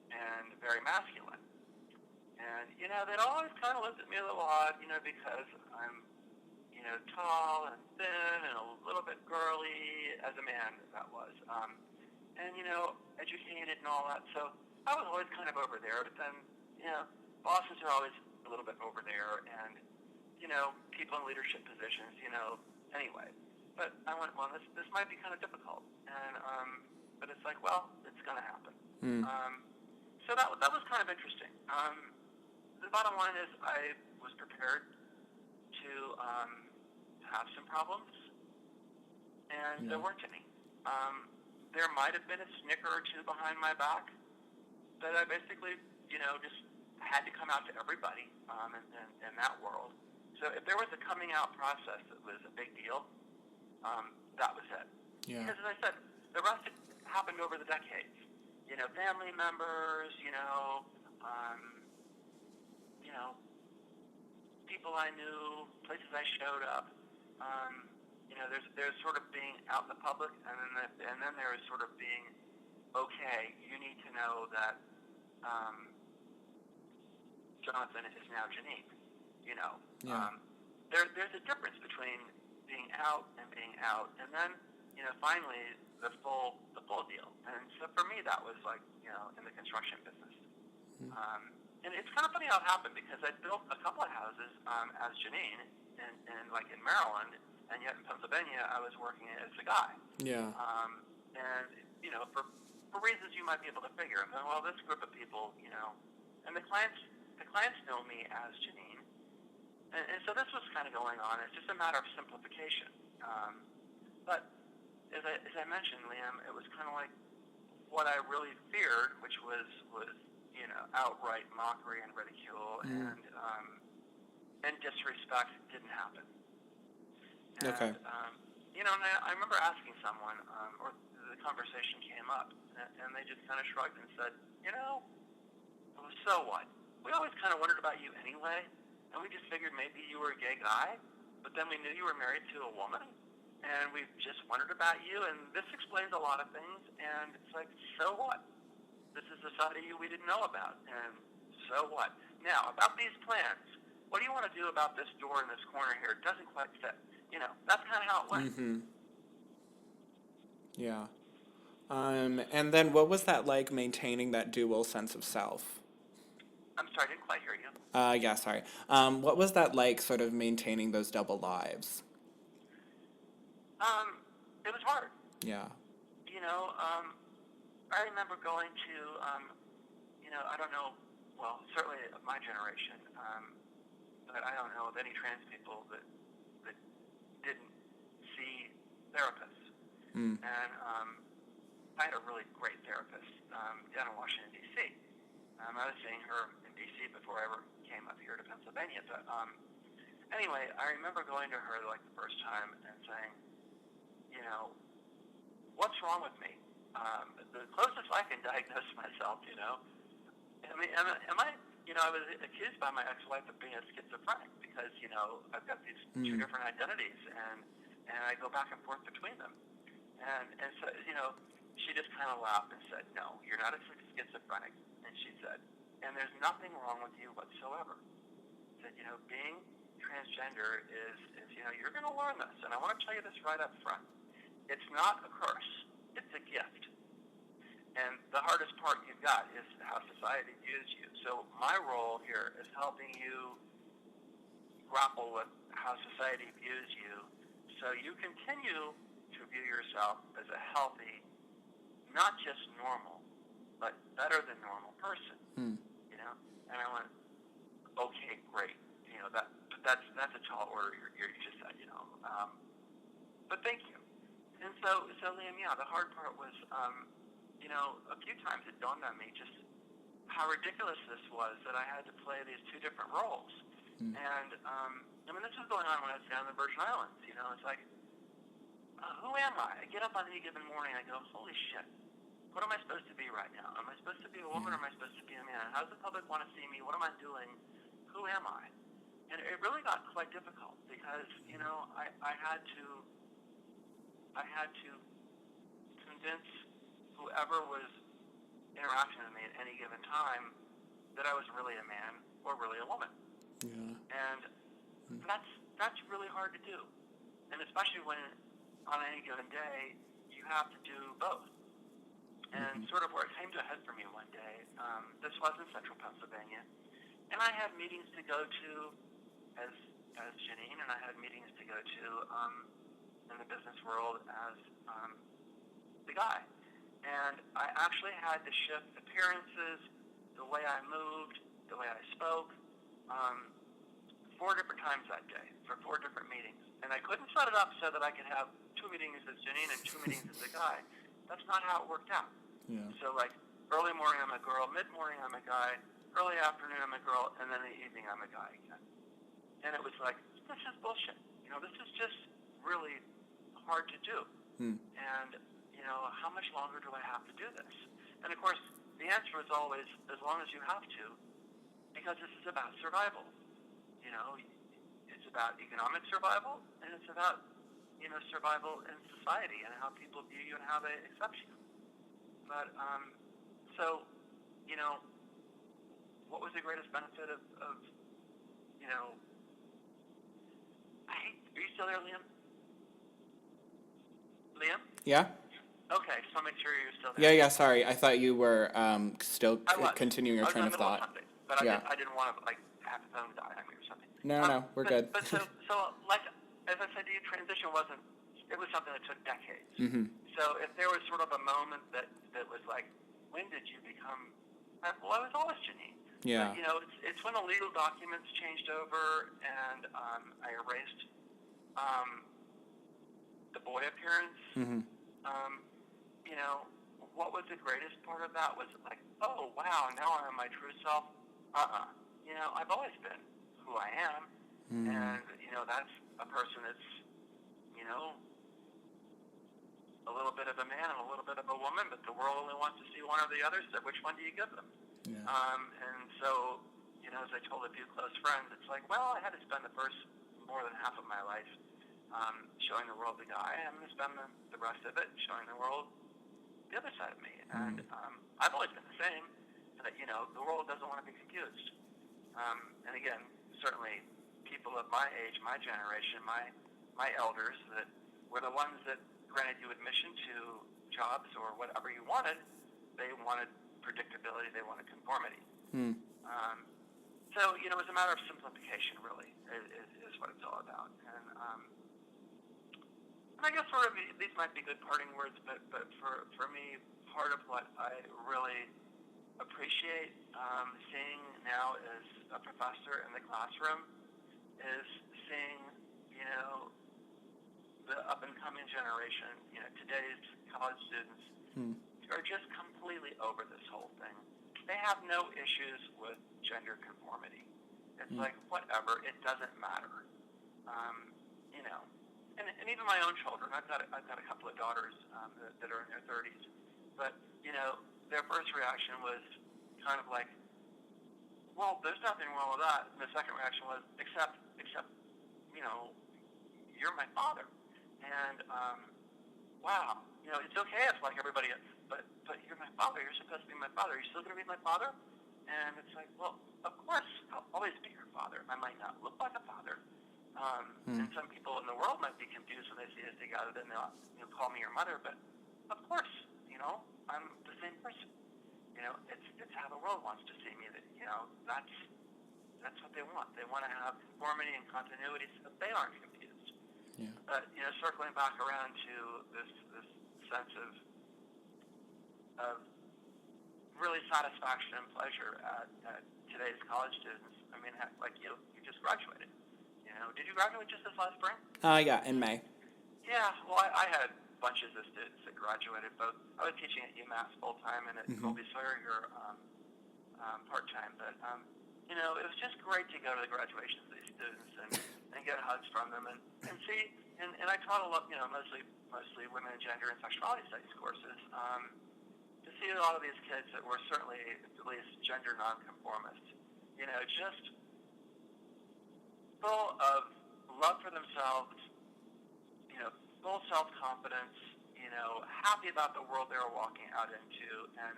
and very masculine. And, they'd always kind of looked at me a little odd, because I'm, tall and thin and a little bit girly as a man, that was. And, educated and all that. So I was always kind of over there, but then, bosses are always a little bit over there. And, people in leadership positions, anyway. But I went, well, this might be kind of difficult, and but it's like, well, it's going to happen. Mm. So that was kind of interesting. The bottom line is I was prepared to have some problems, and there weren't any. There might have been a snicker or two behind my back, but I basically, just had to come out to everybody in that world. So if there was a coming out process that was a big deal, that was it. Yeah. Because as I said, the rest happened over the decades. Family members, people I knew, places I showed up. There's sort of being out in the public, and then there is sort of being, okay, you need to know that Jonathan is now Jeanine. Yeah. There's a difference between being out and being out, and then finally the full deal. And so for me, that was like in the construction business. And it's kind of funny how it happened, because I built a couple of houses as Jeanine, in Maryland, and yet in Pennsylvania I was working as a guy. Yeah. And for reasons you might be able to figure, I'm going, well, this group of people, and the clients know me as Jeanine, and so this was kind of going on. It's just a matter of simplification. But as I mentioned, Liam, it was kind of like what I really feared, which was outright mockery and ridicule and disrespect didn't happen. And, Okay. and I remember asking someone, or the conversation came up, and they just kind of shrugged and said, so what? We always kind of wondered about you anyway, and we just figured maybe you were a gay guy, but then we knew you were married to a woman, and we've just wondered about you, and this explains a lot of things, and it's like, so what? This is a side of you we didn't know about, and so what? Now, about these plans, what do you want to do about this door in this corner here? It doesn't quite fit. That's kind of how it went. Mm-hmm. Yeah. And then what was that like, maintaining that dual sense of self? I'm sorry, I didn't quite hear you. Yeah, sorry. What was that like, sort of maintaining those double lives? It was hard. Yeah. I remember going to, I don't know, well, certainly of my generation, but I don't know of any trans people that didn't see therapists. Mm. And I had a really great therapist down in Washington, D.C. I was seeing her in D.C. before I ever came up here to Pennsylvania. But anyway, I remember going to her like the first time and saying, what's wrong with me? The closest I can diagnose myself, I mean, am I, I was accused by my ex-wife of being a schizophrenic because, I've got these two different identities, and I go back and forth between them. And so, she just kind of laughed and said, no, you're not a schizophrenic. And she said, and there's nothing wrong with you whatsoever. Said, being transgender is you're going to learn this, and I want to tell you this right up front. It's not a curse. It's a gift. And the hardest part you've got is how society views you. So my role here is helping you grapple with how society views you, so you continue to view yourself as a healthy, not just normal, but better than normal person. And I went, okay, great. That's a tall order. You just said, but thank you. And so Liam, the hard part was, a few times it dawned on me just how ridiculous this was that I had to play these two different roles. And this was going on when I was down in the Virgin Islands. It's like, who am I? I get up on any given morning and I go, holy shit. What am I supposed to be right now? Am I supposed to be a woman or am I supposed to be a man? How does the public want to see me? What am I doing? Who am I? And it really got quite difficult because, I had to convince whoever was interacting with me at any given time that I was really a man or really a woman. Yeah. And that's really hard to do. And especially when on any given day you have to do both. And sort of where it came to a head for me one day, this was in central Pennsylvania, and I had meetings to go to as as Jeanine, and I had meetings to go to in the business world as the guy. And I actually had to shift appearances, the way I moved, the way I spoke, 4 different times that day for 4 different meetings. And I couldn't set it up so that I could have 2 meetings as Jeanine and 2 meetings as the guy. That's not how it worked out. Yeah. So like early morning I'm a girl, mid-morning I'm a guy, early afternoon I'm a girl, and then in the evening I'm a guy again. And it was like, this is bullshit. This is just really hard to do. And, how much longer do I have to do this? And of course, the answer is always, as long as you have to, because this is about survival. It's about economic survival, and it's about, survival in society and how people view you and how they accept you. But, what was the greatest benefit of are you still there, Liam? Liam? Yeah? Okay, just want to make sure you're still there. Yeah, sorry. I thought you were still continuing your train of thought. Something, but I didn't want to, have the phone die on me or something. No, we're good. But so, as I said to you, transition it was something that took decades. Mm-hmm. So if there was sort of a moment that was like, when did you become, I was always Jeanine. Yeah. But, it's when the legal documents changed over and I erased the boy appearance. Mm-hmm. What was the greatest part of that was like, oh, wow, now I'm my true self. I've always been who I am. Mm-hmm. And, that's a person that's, a little bit of a man and a little bit of a woman, but the world only wants to see one or the other, so which one do you give them? Yeah. And so, as I told a few close friends, it's like, well, I had to spend the first more than half of my life showing the world the guy. I'm going to spend the rest of it showing the world the other side of me. And I've always been the same, that, the world doesn't want to be confused. And again, certainly people of my age, my generation, my elders that were the ones that granted you admission to jobs or whatever you wanted, they wanted predictability, they wanted conformity. So, it's a matter of simplification, really, is what it's all about. And I guess sort of these might be good parting words, but for me, part of what I really appreciate seeing now as a professor in the classroom is seeing, the up-and-coming generation, today's college students are just completely over this whole thing. They have no issues with gender conformity. It's like, whatever, it doesn't matter. And even my own children, I've got a couple of daughters that are in their 30s, but, their first reaction was kind of like, well, there's nothing wrong with that. And the second reaction was, except, you're my father. And, wow, it's okay if like everybody else, but you're my father. You're supposed to be my father. Are you still going to be my father? And it's like, well, of course, I'll always be your father. I might not look like a father. And some people in the world might be confused when they see us together. Then they'll call me your mother. But of course, I'm the same person. It's how the world wants to see me. That that's what they want. They want to have conformity and continuity so that they aren't confused. Yeah. But circling back around to this sense of really satisfaction and pleasure at today's college students. I mean, like you just graduated. Did you graduate just this last spring? Yeah, in May. Yeah. Well, I had bunches of students that graduated. Both I was teaching at UMass full time and at Colby Sawyer part-time, but it was just great to go to the graduations of these students and get hugs from them and see, and I taught a lot, mostly women and gender and sexuality studies courses, to see a lot of these kids that were certainly at least gender nonconformist, just full of love for themselves, full self-confidence, happy about the world they were walking out into, and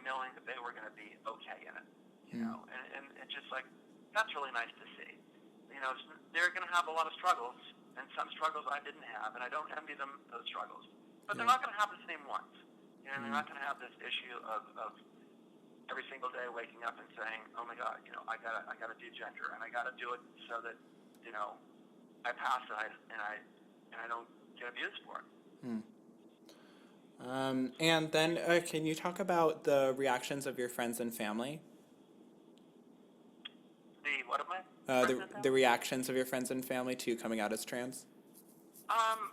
knowing that they were going to be okay in it, and just like, that's really nice to see. They're going to have a lot of struggles, and some struggles I didn't have, and I don't envy them those struggles. But they're not going to have the same ones. They're not going to have this issue of every single day waking up and saying, oh my God, I gotta do gender, and I gotta do it so that I pass and I don't get abused for it. Hmm. And then, can you talk about the reactions of your friends and family? The what of my The friends and the family? reactions of your friends and family to you coming out as trans? Um,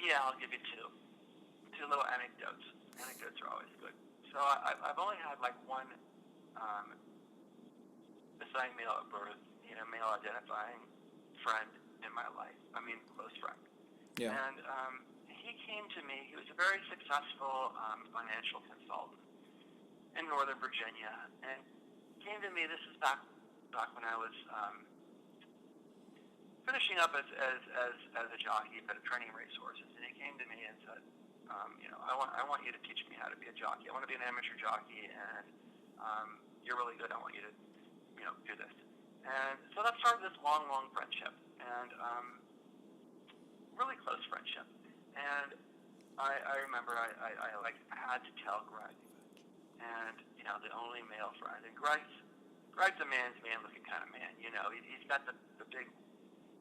yeah, I'll give you two little anecdotes. Anecdotes are always good. So I've only had like one um, assigned male at birth, male identifying friend in my life. I mean, close friend. Yeah. And he came to me. He was a very successful financial consultant in Northern Virginia, and came to me. This is back when I was finishing up as a jockey at a training racehorses, and he came to me and said, I want you to teach me how to be a jockey. I want to be an amateur jockey, and you're really good. I want you to do this. And so that started this long friendship, and really close friendship. And I remember I had to tell Greg, and the only male friend, and Greg's a man's man looking kind of man. He's got the big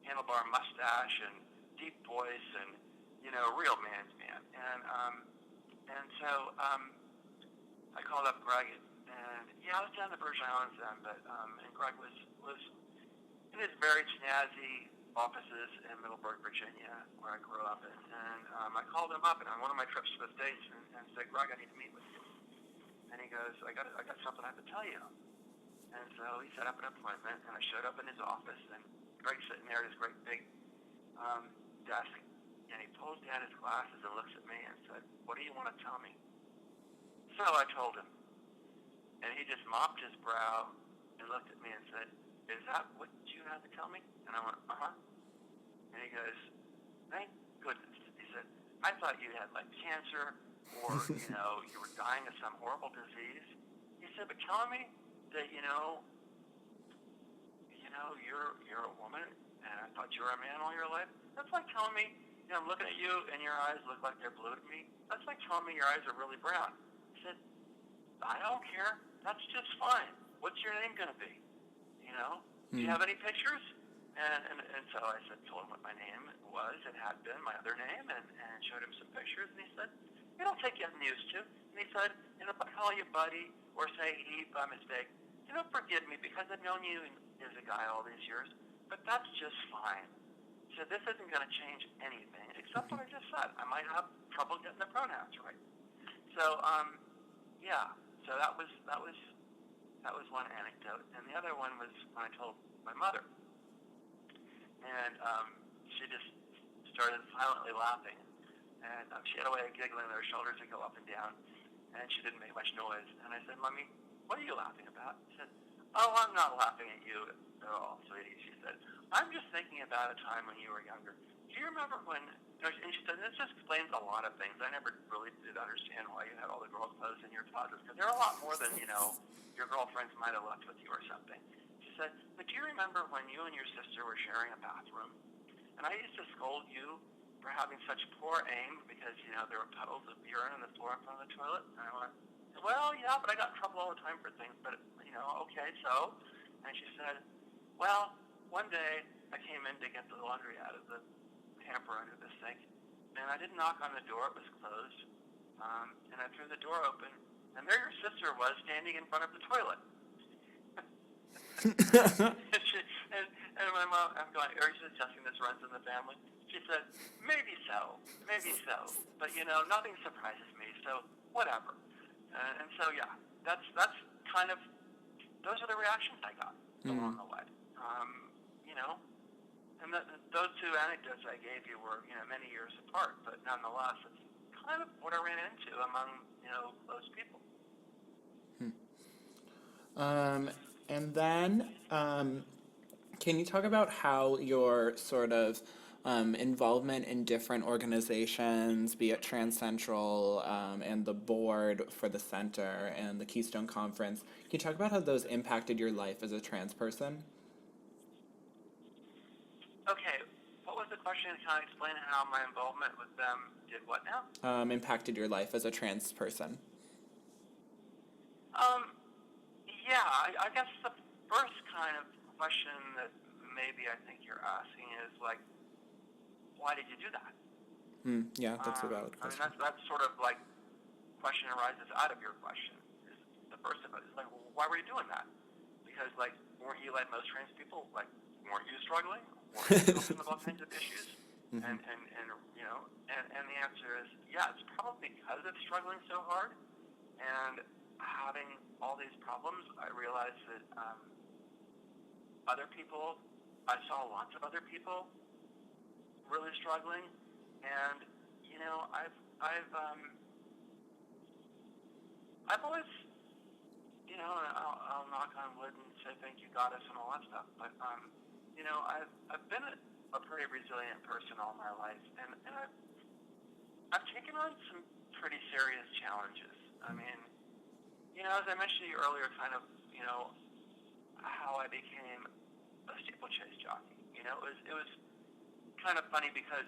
handlebar mustache and deep voice, and real man's man. And so I called up Greg, and I was down in the Virgin Islands then, but and Greg was in his very snazzy offices in Middleburg, Virginia, where I grew up. And I called him up, and on one of my trips to the States, and said, Greg, I need to meet with you. And he goes, I got something I have to tell you. And so he set up an appointment, and I showed up in his office, and Greg's sitting there at his great big desk, and he pulls down his glasses and looks at me and said, what do you want to tell me? So I told him, and he just mopped his brow and looked at me and said, is that what you have to tell me? And I went, uh-huh. And he goes, thank goodness. He said, I thought you had like cancer or, you were dying of some horrible disease. He said, but telling me that, you're a woman and I thought you were a man all your life, that's like telling me, I'm looking at you and your eyes look like they're blue to me. That's like telling me your eyes are really brown. He said, I don't care. That's just fine. What's your name going to be? Do you have any pictures? And so I told him what my name was. It had been my other name, and showed him some pictures. And he said, it'll take getting used to. And he said, if I call you buddy or say he by mistake, forgive me because I've known you as a guy all these years, but that's just fine. So this isn't going to change anything except what I just said. I might have trouble getting the pronouns right. So, so that was one anecdote, and the other one was when I told my mother, and she just started silently laughing, and she had a way of giggling, her shoulders would go up and down, and she didn't make much noise. And I said, Mommy, what are you laughing about? She said, oh, I'm not laughing at you at all, sweetie. She said, I'm just thinking about a time when you were younger. Do you remember when, and she said, this just explains a lot of things. I never really did understand why you had all the girls' clothes in your closet, because there are a lot more than, your girlfriends might have left with you or something. She said, but do you remember when you and your sister were sharing a bathroom? And I used to scold you for having such poor aim because, there were puddles of urine on the floor in front of the toilet. And I went, well, yeah, but I got in trouble all the time for things, but, okay, so. And she said, well, one day I came in to get the laundry out of the hamper under the sink, and I didn't knock on the door, it was closed, and I threw the door open, and there your sister was standing in front of the toilet. and my mom, I'm going, are you suggesting this runs in the family? She said, maybe so, but nothing surprises me, so whatever. And so, that's kind of, those are the reactions I got along the way. And those two anecdotes I gave you were, many years apart, but nonetheless, it's kind of what I ran into among, close people. And then, can you talk about how your sort of involvement in different organizations, be it Trans Central and the board for the center and the Keystone Conference, can you talk about how those impacted your life as a trans person? Okay, what was the question? Can I explain how my involvement with them did what now? Impacted your life as a trans person. I guess the first kind of question that maybe I think you're asking is like, why did you do that? Yeah, that's a valid I mean, question. that's sort of like question arises out of your question. Is the first of it is like, well, why were you doing that? Because like, weren't you like most trans people? Like, weren't you struggling? Weren't you dealing with all kinds of issues? And you know, and the answer is yeah. It's probably because it's struggling so hard and having all these problems. I realized that other people, I saw lots of other people really struggling, and you know, I've always, you know, and I'll knock on wood and say thank you, Goddess, and all that stuff. But you know, I've been a pretty resilient person all my life, and I've taken on some pretty serious challenges. I mean, you know, as I mentioned to you earlier, kind of, you know, how I became a steeplechase jockey. You know, it was kind of funny because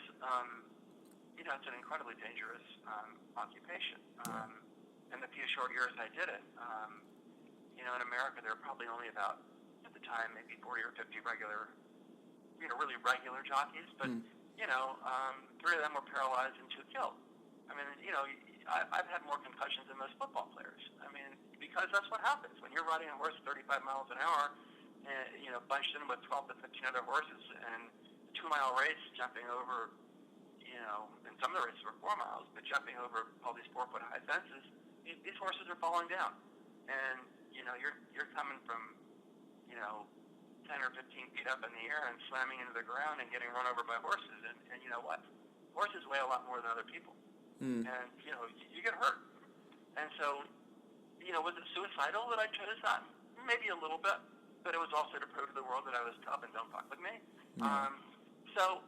you know, it's an incredibly dangerous occupation. In the few short years I did it, you know, in America there were probably only about, at the time, maybe 40 or 50 regular, you know, really regular jockeys, but, you know, 3 of them were paralyzed and 2 killed. I mean, you know, I've had more concussions than most football players. I mean, because that's what happens. When you're riding a horse 35 miles an hour, you know, bunched in with 12 to 15 other horses, and a 2-mile race jumping over, you know, and some of the races were 4 miles, but jumping over all these 4-foot-high fences, these horses are falling down. And, you know, you're coming from, you know, 10 or 15 feet up in the air and slamming into the ground and getting run over by horses. And you know what? Horses weigh a lot more than other people. And, you know, you get hurt. And so, you know, was it suicidal that I chose that? Maybe a little bit. But it was also to prove to the world that I was tough and don't fuck with me. So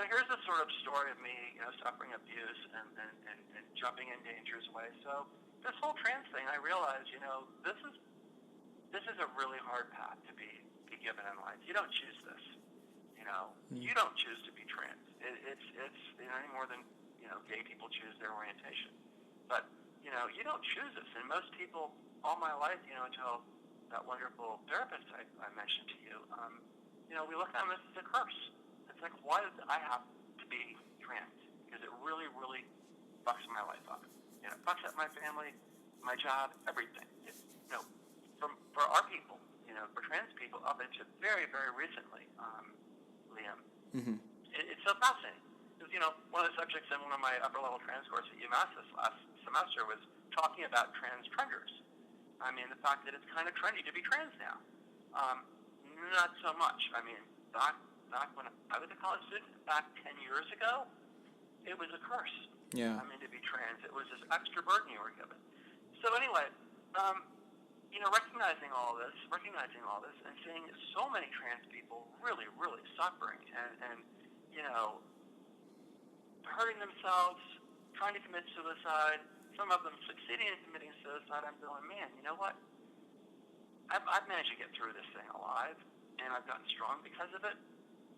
here's a sort of story of me, you know, suffering abuse and jumping in dangerous ways. So this whole trans thing, I realized, you know, this is a really hard path to be given in life. You don't choose this, you know. You don't choose to be trans. It's you know, any more than, you know, gay people choose their orientation. But, you know, you don't choose this. And most people, all my life, you know, until that wonderful therapist I mentioned to you, you know, we look at this as a curse. It's like, why did I have to be trans? Because it really, really fucks my life up. You know, it fucks up my family, my job, everything. You know, for our people, you know, for trans people, up until very, very recently, Liam, it's so fascinating. Because, you know, one of the subjects in one of my upper-level trans courses at UMass this last semester was talking about trans trenders. I mean, the fact that it's kind of trendy to be trans now. Not so much. I mean, back when I was a college student, back 10 years ago, it was a curse. Yeah. I mean, to be trans, it was this extra burden you were given. So anyway, you know, recognizing all this, and seeing so many trans people really, really suffering and you know, hurting themselves, trying to commit suicide, some of them succeeding in committing suicide, I'm going, man, you know what? I've managed to get through this thing alive, and I've gotten strong because of it.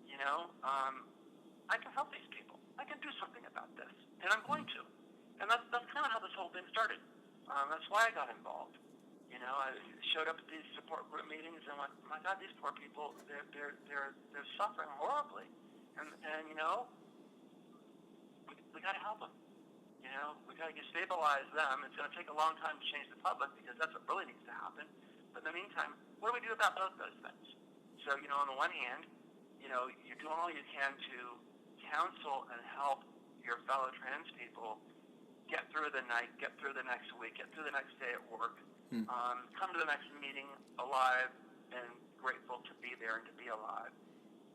You know, I can help these people. I can do something about this, and I'm going to. And that's kind of how this whole thing started. That's why I got involved. You know, I showed up at these support group meetings and went, my God, these poor people, they're suffering horribly, and you know, we got to help them. You know, we got to stabilize them. It's going to take a long time to change the public because that's what really needs to happen. But in the meantime, what do we do about both those things? So, you know, on the one hand, you know, you're doing all you can to counsel and help your fellow trans people get through the night, get through the next week, get through the next day at work, come to the next meeting alive and grateful to be there and to be alive.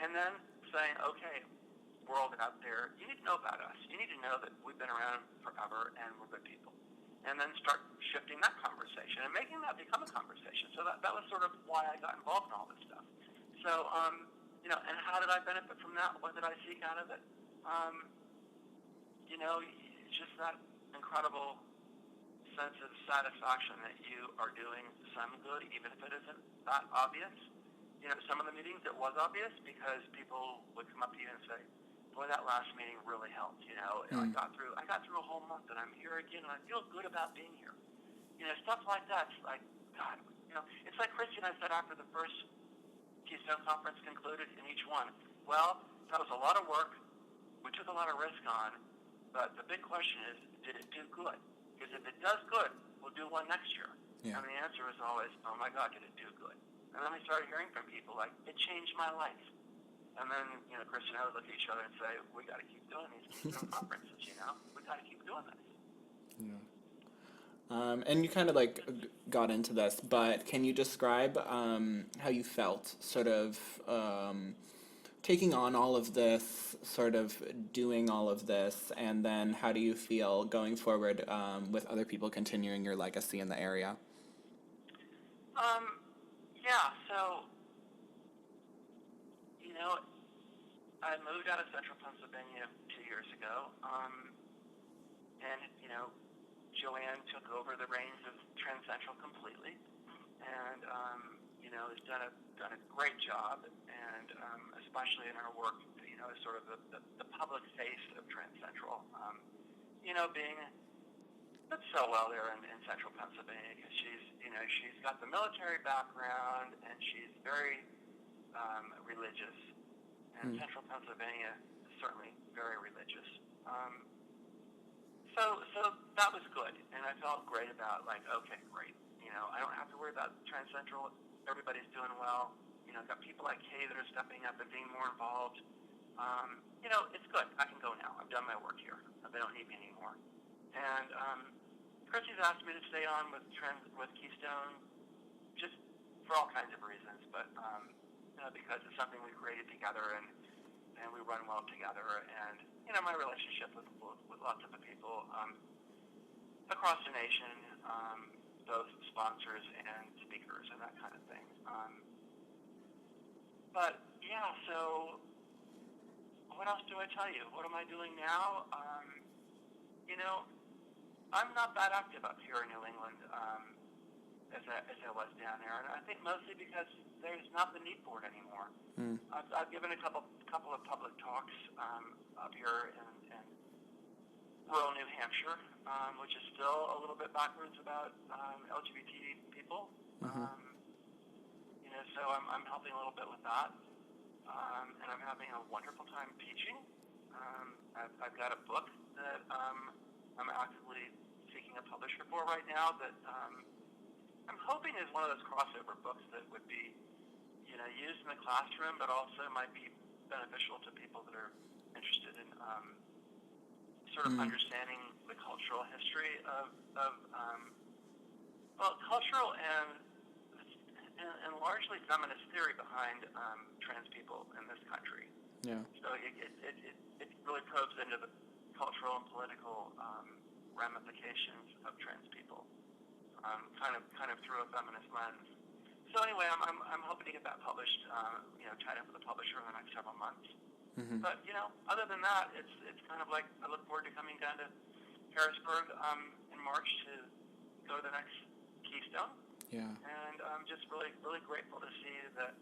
And then saying, okay, world out there, you need to know about us. You need to know that we've been around forever and we're good people. And then start shifting that conversation and making that become a conversation. So that was sort of why I got involved in all this stuff. So, you know, and how did I benefit from that? What did I seek out of it? You know, it's just that incredible sense of satisfaction that you are doing some good, even if it isn't that obvious. You know, some of the meetings it was obvious because people would come up to you and say, boy, that last meeting really helped, you know. I got through a whole month and I'm here again and I feel good about being here. You know, stuff like that. It's like, God, you know, it's like Christy and I said after the first Keystone Conference concluded in each one? Well, that was a lot of work. We took a lot of risk on, but the big question is, did it do good? Because if it does good, we'll do one next year. Yeah. And the answer is always, oh my God, did it do good? And then we started hearing from people like, it changed my life. And then, Chris and I would look at each other and say, we got to keep doing these Keystone conferences, we got to keep doing this. Yeah. And you kind of got into this, but can you describe how you felt sort of taking on all of this, sort of doing all of this, and then how do you feel going forward with other people continuing your legacy in the area? Yeah, so, I moved out of central Pennsylvania 2 years ago, and, Joanne took over the reins of Trans Central completely, and, has done a great job, and especially in her work, as sort of the public face of Trans Central, being that's so well there in central Pennsylvania because she's got the military background and she's very religious, and central Pennsylvania is certainly very religious. So that was good, and I felt great about okay, great. I don't have to worry about Trans Central. Everybody's doing well. Got people like Kay that are stepping up and being more involved. It's good. I can go now. I've done my work here. They don't need me anymore. And Chrissy's asked me to stay on with Keystone, just for all kinds of reasons, but because it's something we created together and we run well together, and my relationship with lots of the people across the nation, both sponsors and speakers and that kind of thing. But yeah, so what else do I tell you? What am I doing now? I'm not that active up here in New England as I was down there, and I think mostly because there's not the need for it anymore. I've given a couple of public talks up here in rural New Hampshire, which is still a little bit backwards about LGBT people. So I'm helping a little bit with that, and I'm having a wonderful time teaching. I've got a book that I'm actively seeking a publisher for right now that I'm hoping is one of those crossover books that would be, used in the classroom, but also might be beneficial to people that are interested in sort of understanding the cultural history of cultural and largely feminist theory behind trans people in this country. Yeah. So it really probes into the cultural and political ramifications of trans people, kind of through a feminist lens. So anyway, I'm hoping to get that published, tied up with a publisher in the next several months. But other than that, it's kind of like I look forward to coming down to Harrisburg in March to go to the next Keystone. Yeah. And I'm just really, really grateful to see that,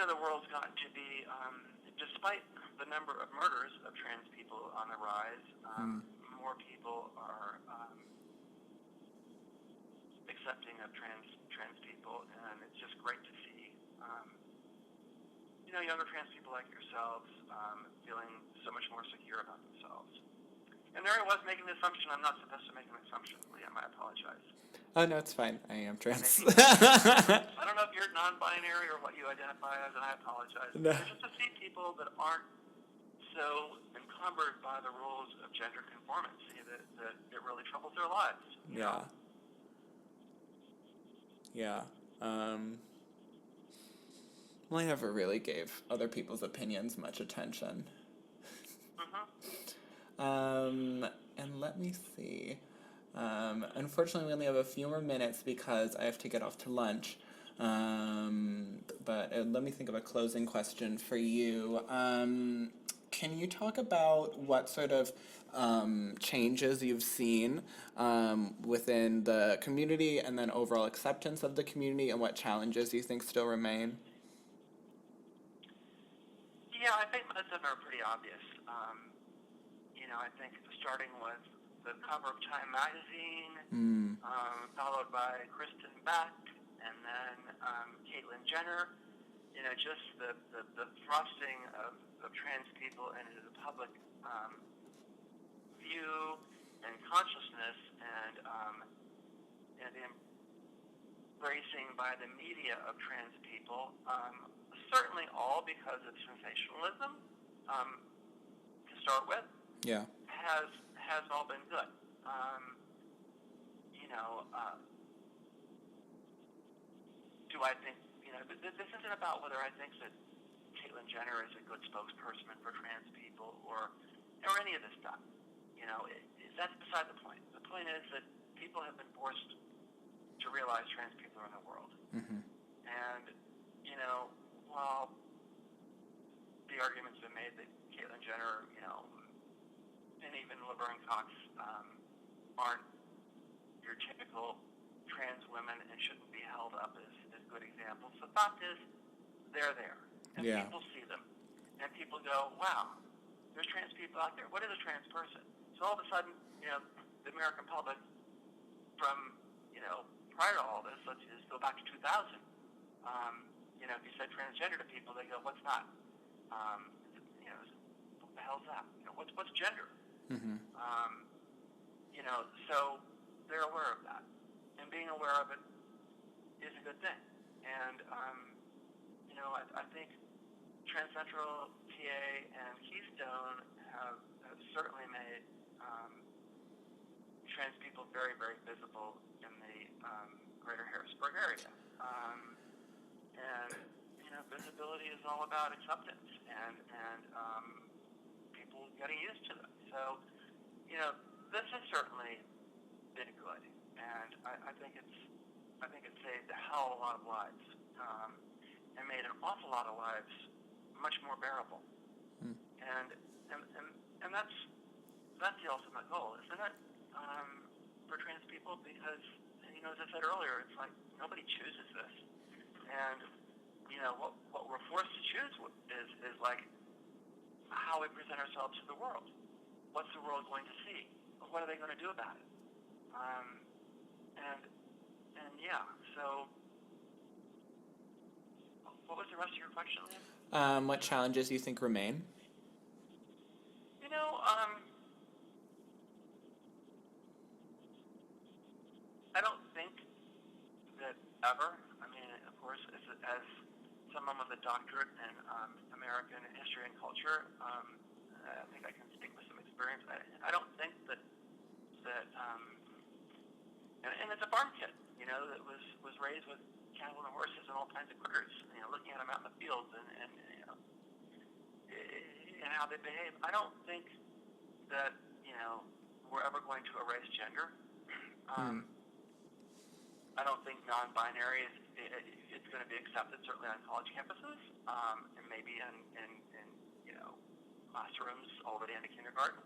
the world's gotten to be, despite the number of murders of trans people on the rise, more people are accepting of trans people, and it's just great to see, younger trans people like yourselves feeling so much more secure about themselves. And there I was making the assumption. I'm not supposed to make an assumption, Liam. I apologize. Oh, no, it's fine. I am trans. I don't know if you're non-binary or what you identify as, and I apologize. No. But just to see people that aren't so encumbered by the rules of gender conformity that it really troubles their lives. Yeah. Yeah. Well, I never really gave other people's opinions much attention. And let me see. Unfortunately, we only have a few more minutes because I have to get off to lunch. But let me think of a closing question for you. Can you talk about what sort of changes you've seen within the community and then overall acceptance of the community, and what challenges you think still remain? Yeah, I think most of them are pretty obvious. I think starting with the cover of Time magazine, followed by Kristen Beck, and then Caitlyn Jenner, just the thrusting of trans people into the public view and consciousness, and the embracing by the media of trans people, certainly all because of sensationalism, to start with, Yeah. has all been good. Do I think, this isn't about whether I think that Caitlyn Jenner is a good spokesperson for trans people or any of this stuff. That's beside the point. The point is that people have been forced to realize trans people are in the world. Mm-hmm. And, while the argument's been made that Caitlyn Jenner, and even Laverne Cox aren't your typical trans women and shouldn't be held up as good examples. The fact is, they're there. And Yeah. people see them. And people go, wow, there's trans people out there. What is a trans person? So all of a sudden, the American public from, prior to all this, let's just go back to 2000, if you said transgender to people, they go, what's that? What the hell's that? What's gender? Mm-hmm. So they're aware of that. And being aware of it is a good thing. And, I think Trans Central, TA, and Keystone have certainly made trans people very, very visible in the greater Harrisburg area. And, visibility is all about acceptance and people getting used to them. So, this has certainly been good. And I think it saved a hell of a lot of lives, and made an awful lot of lives much more bearable. Mm. And that's the ultimate goal, isn't it? For trans people, because as I said earlier, it's like nobody chooses this, and what we're forced to choose is like how we present ourselves to the world. What's the world going to see? What are they going to do about it? And yeah, so what was the rest of your question, Liam? What challenges you think remain? I don't think that ever, of course, as someone with a doctorate in American history and culture, I think I can speak with some experience. I don't think that and it's a farm kid, that was raised with cattle and horses and all kinds of critters, looking at them out in the fields and how they behave. I don't think that, we're ever going to erase gender. I don't think non-binary it's going to be accepted, certainly on college campuses, and maybe in classrooms already into kindergarten.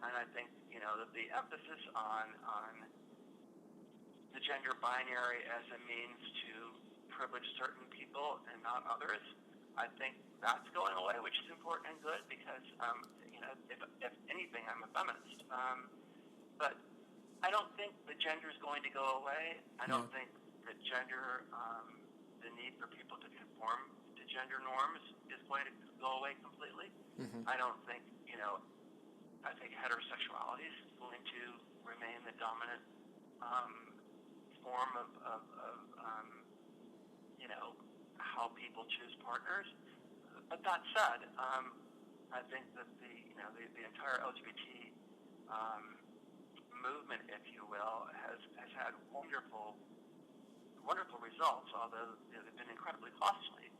And I think, that the emphasis on the gender binary as a means to privilege certain people and not others, I think that's going away, which is important and good because, if anything, I'm a feminist. But I don't think the gender is going to go away. I don't think that gender, the need for people to conform to gender norms is going to go away completely. Mm-hmm. I don't think, I think heterosexuality is going to remain the dominant form of how people choose partners. But that said, I think that the entire LGBT movement, if you will, has had wonderful results, although they've been incredibly costly.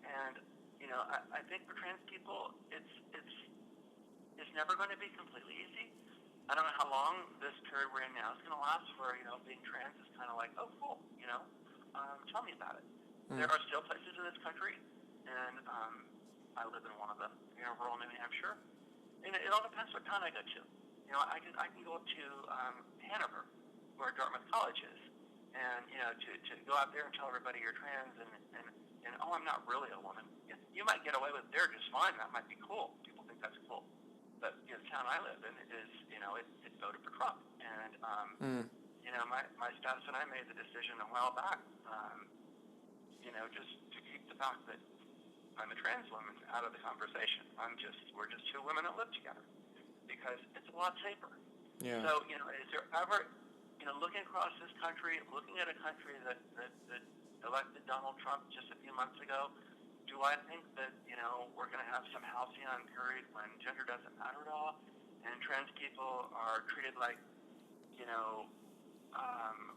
And I think for trans people, it's never going to be completely easy. I don't know how long this period we're in now is going to last. For being trans is kind of like, oh, cool. Tell me about it. There are still places in this country, and I live in one of them, rural New Hampshire. And it all depends what town I go to. I can go up to Hanover, where Dartmouth College is, and to go out there and tell everybody you're trans, and oh, I'm not really a woman. You might get away with it there just fine. That might be cool. People think that's cool. But the town I live in is, it voted for Trump, and my spouse and I made the decision a while back. just to keep the fact that I'm a trans woman out of the conversation. We're just two women that live together because it's a lot safer. Yeah. So, is there ever, looking across this country, looking at a country that elected Donald Trump just a few months ago, do I think that, we're going to have some halcyon period when gender doesn't matter at all and trans people are treated like,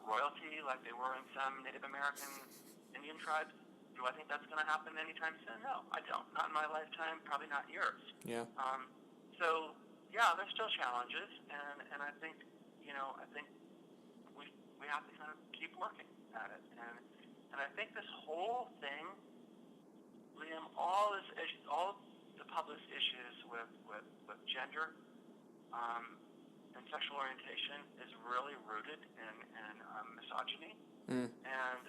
royalty like they were in some Native American Indian tribes? Do I think that's going to happen anytime soon? No, I don't. Not in my lifetime, probably not yours. Yeah. So, yeah, there's still challenges, and I think, I think we have to kind of keep working at it. And I think this whole thing, Liam, all the published issues with gender and sexual orientation is really rooted in misogyny. Mm. And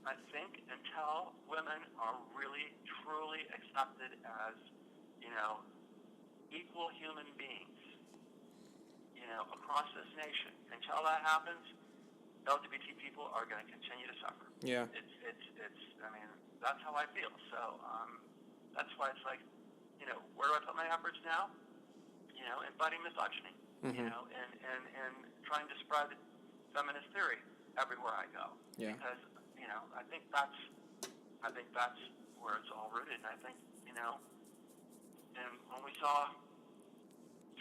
I think until women are really, truly accepted as, equal human beings, across this nation, until that happens, LGBT people are going to continue to suffer. Yeah. I mean, that's how I feel. So that's why it's like, where do I put my efforts now? In fighting misogyny, Mm-hmm. and trying to spread feminist theory everywhere I go. Yeah. Because, I think that's where it's all rooted. And I think, and when we saw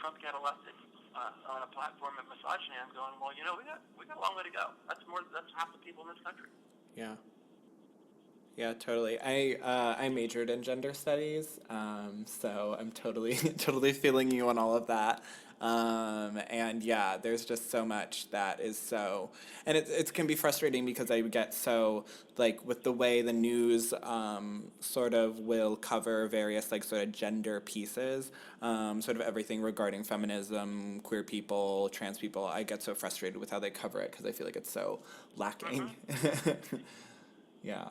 Trump get elected on a platform of misogyny, I'm going, well, we got a long way to go. That's half the people in this country. Yeah. Yeah, totally. I majored in gender studies, so I'm totally totally feeling you on all of that. And yeah, there's just so much that is so, and it can be frustrating because I get so, like, with the way the news sort of will cover various, like, sort of gender pieces, sort of everything regarding feminism, queer people, trans people. I get so frustrated with how they cover it because I feel like it's so lacking. Mm-hmm. Yeah.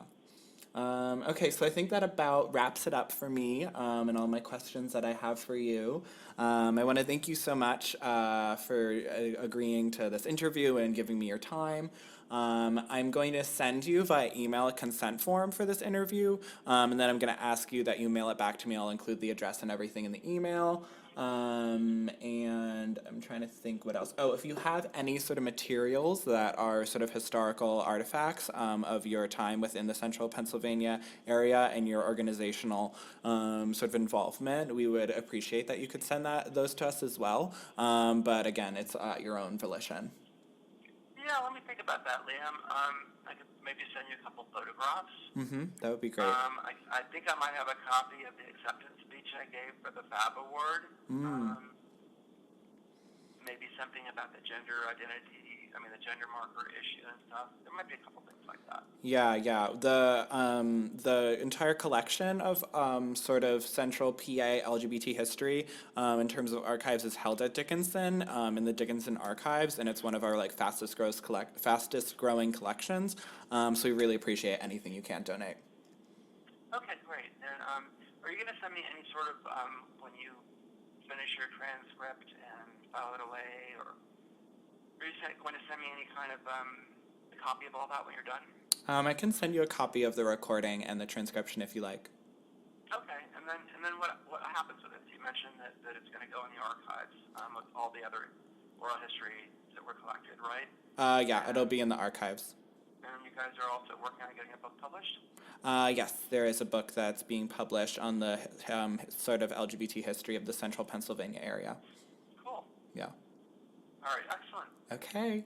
Okay, so I think that about wraps it up for me and all my questions that I have for you. I want to thank you so much for agreeing to this interview and giving me your time. I'm going to send you via email a consent form for this interview, and then I'm going to ask you that you mail it back to me. I'll include the address and everything in the email. And I'm trying to think what else. Oh, if you have any sort of materials that are sort of historical artifacts of your time within the central Pennsylvania area and your organizational sort of involvement, we would appreciate that you could send those to us as well. But again, it's at your own volition. Yeah, let me think about that, Liam. I could maybe send you a couple photographs. Mm-hmm. That would be great. I think I might have a copy of the acceptance speech I gave for the FAB Award. Maybe something about the gender identity, the gender marker issue and stuff. There might be a couple things like that. Yeah. The entire collection of sort of central PA LGBT history in terms of archives is held at Dickinson in the Dickinson Archives, and it's one of our like fastest growing collections. So we really appreciate anything you can donate. Okay, great. And are you going to send me any sort of when you finish your transcript and file it away, or are you going to send me any kind of a copy of all that when you're done? I can send you a copy of the recording and the transcription if you like. Okay, and then what happens with it? You mentioned that it's going to go in the archives with all the other oral history that were collected, right? Yeah, it'll be in the archives. And you guys are also working on getting a book published? Yes, there is a book that's being published on the sort of LGBT history of the central Pennsylvania area. Cool. Yeah. All right, excellent. Okay.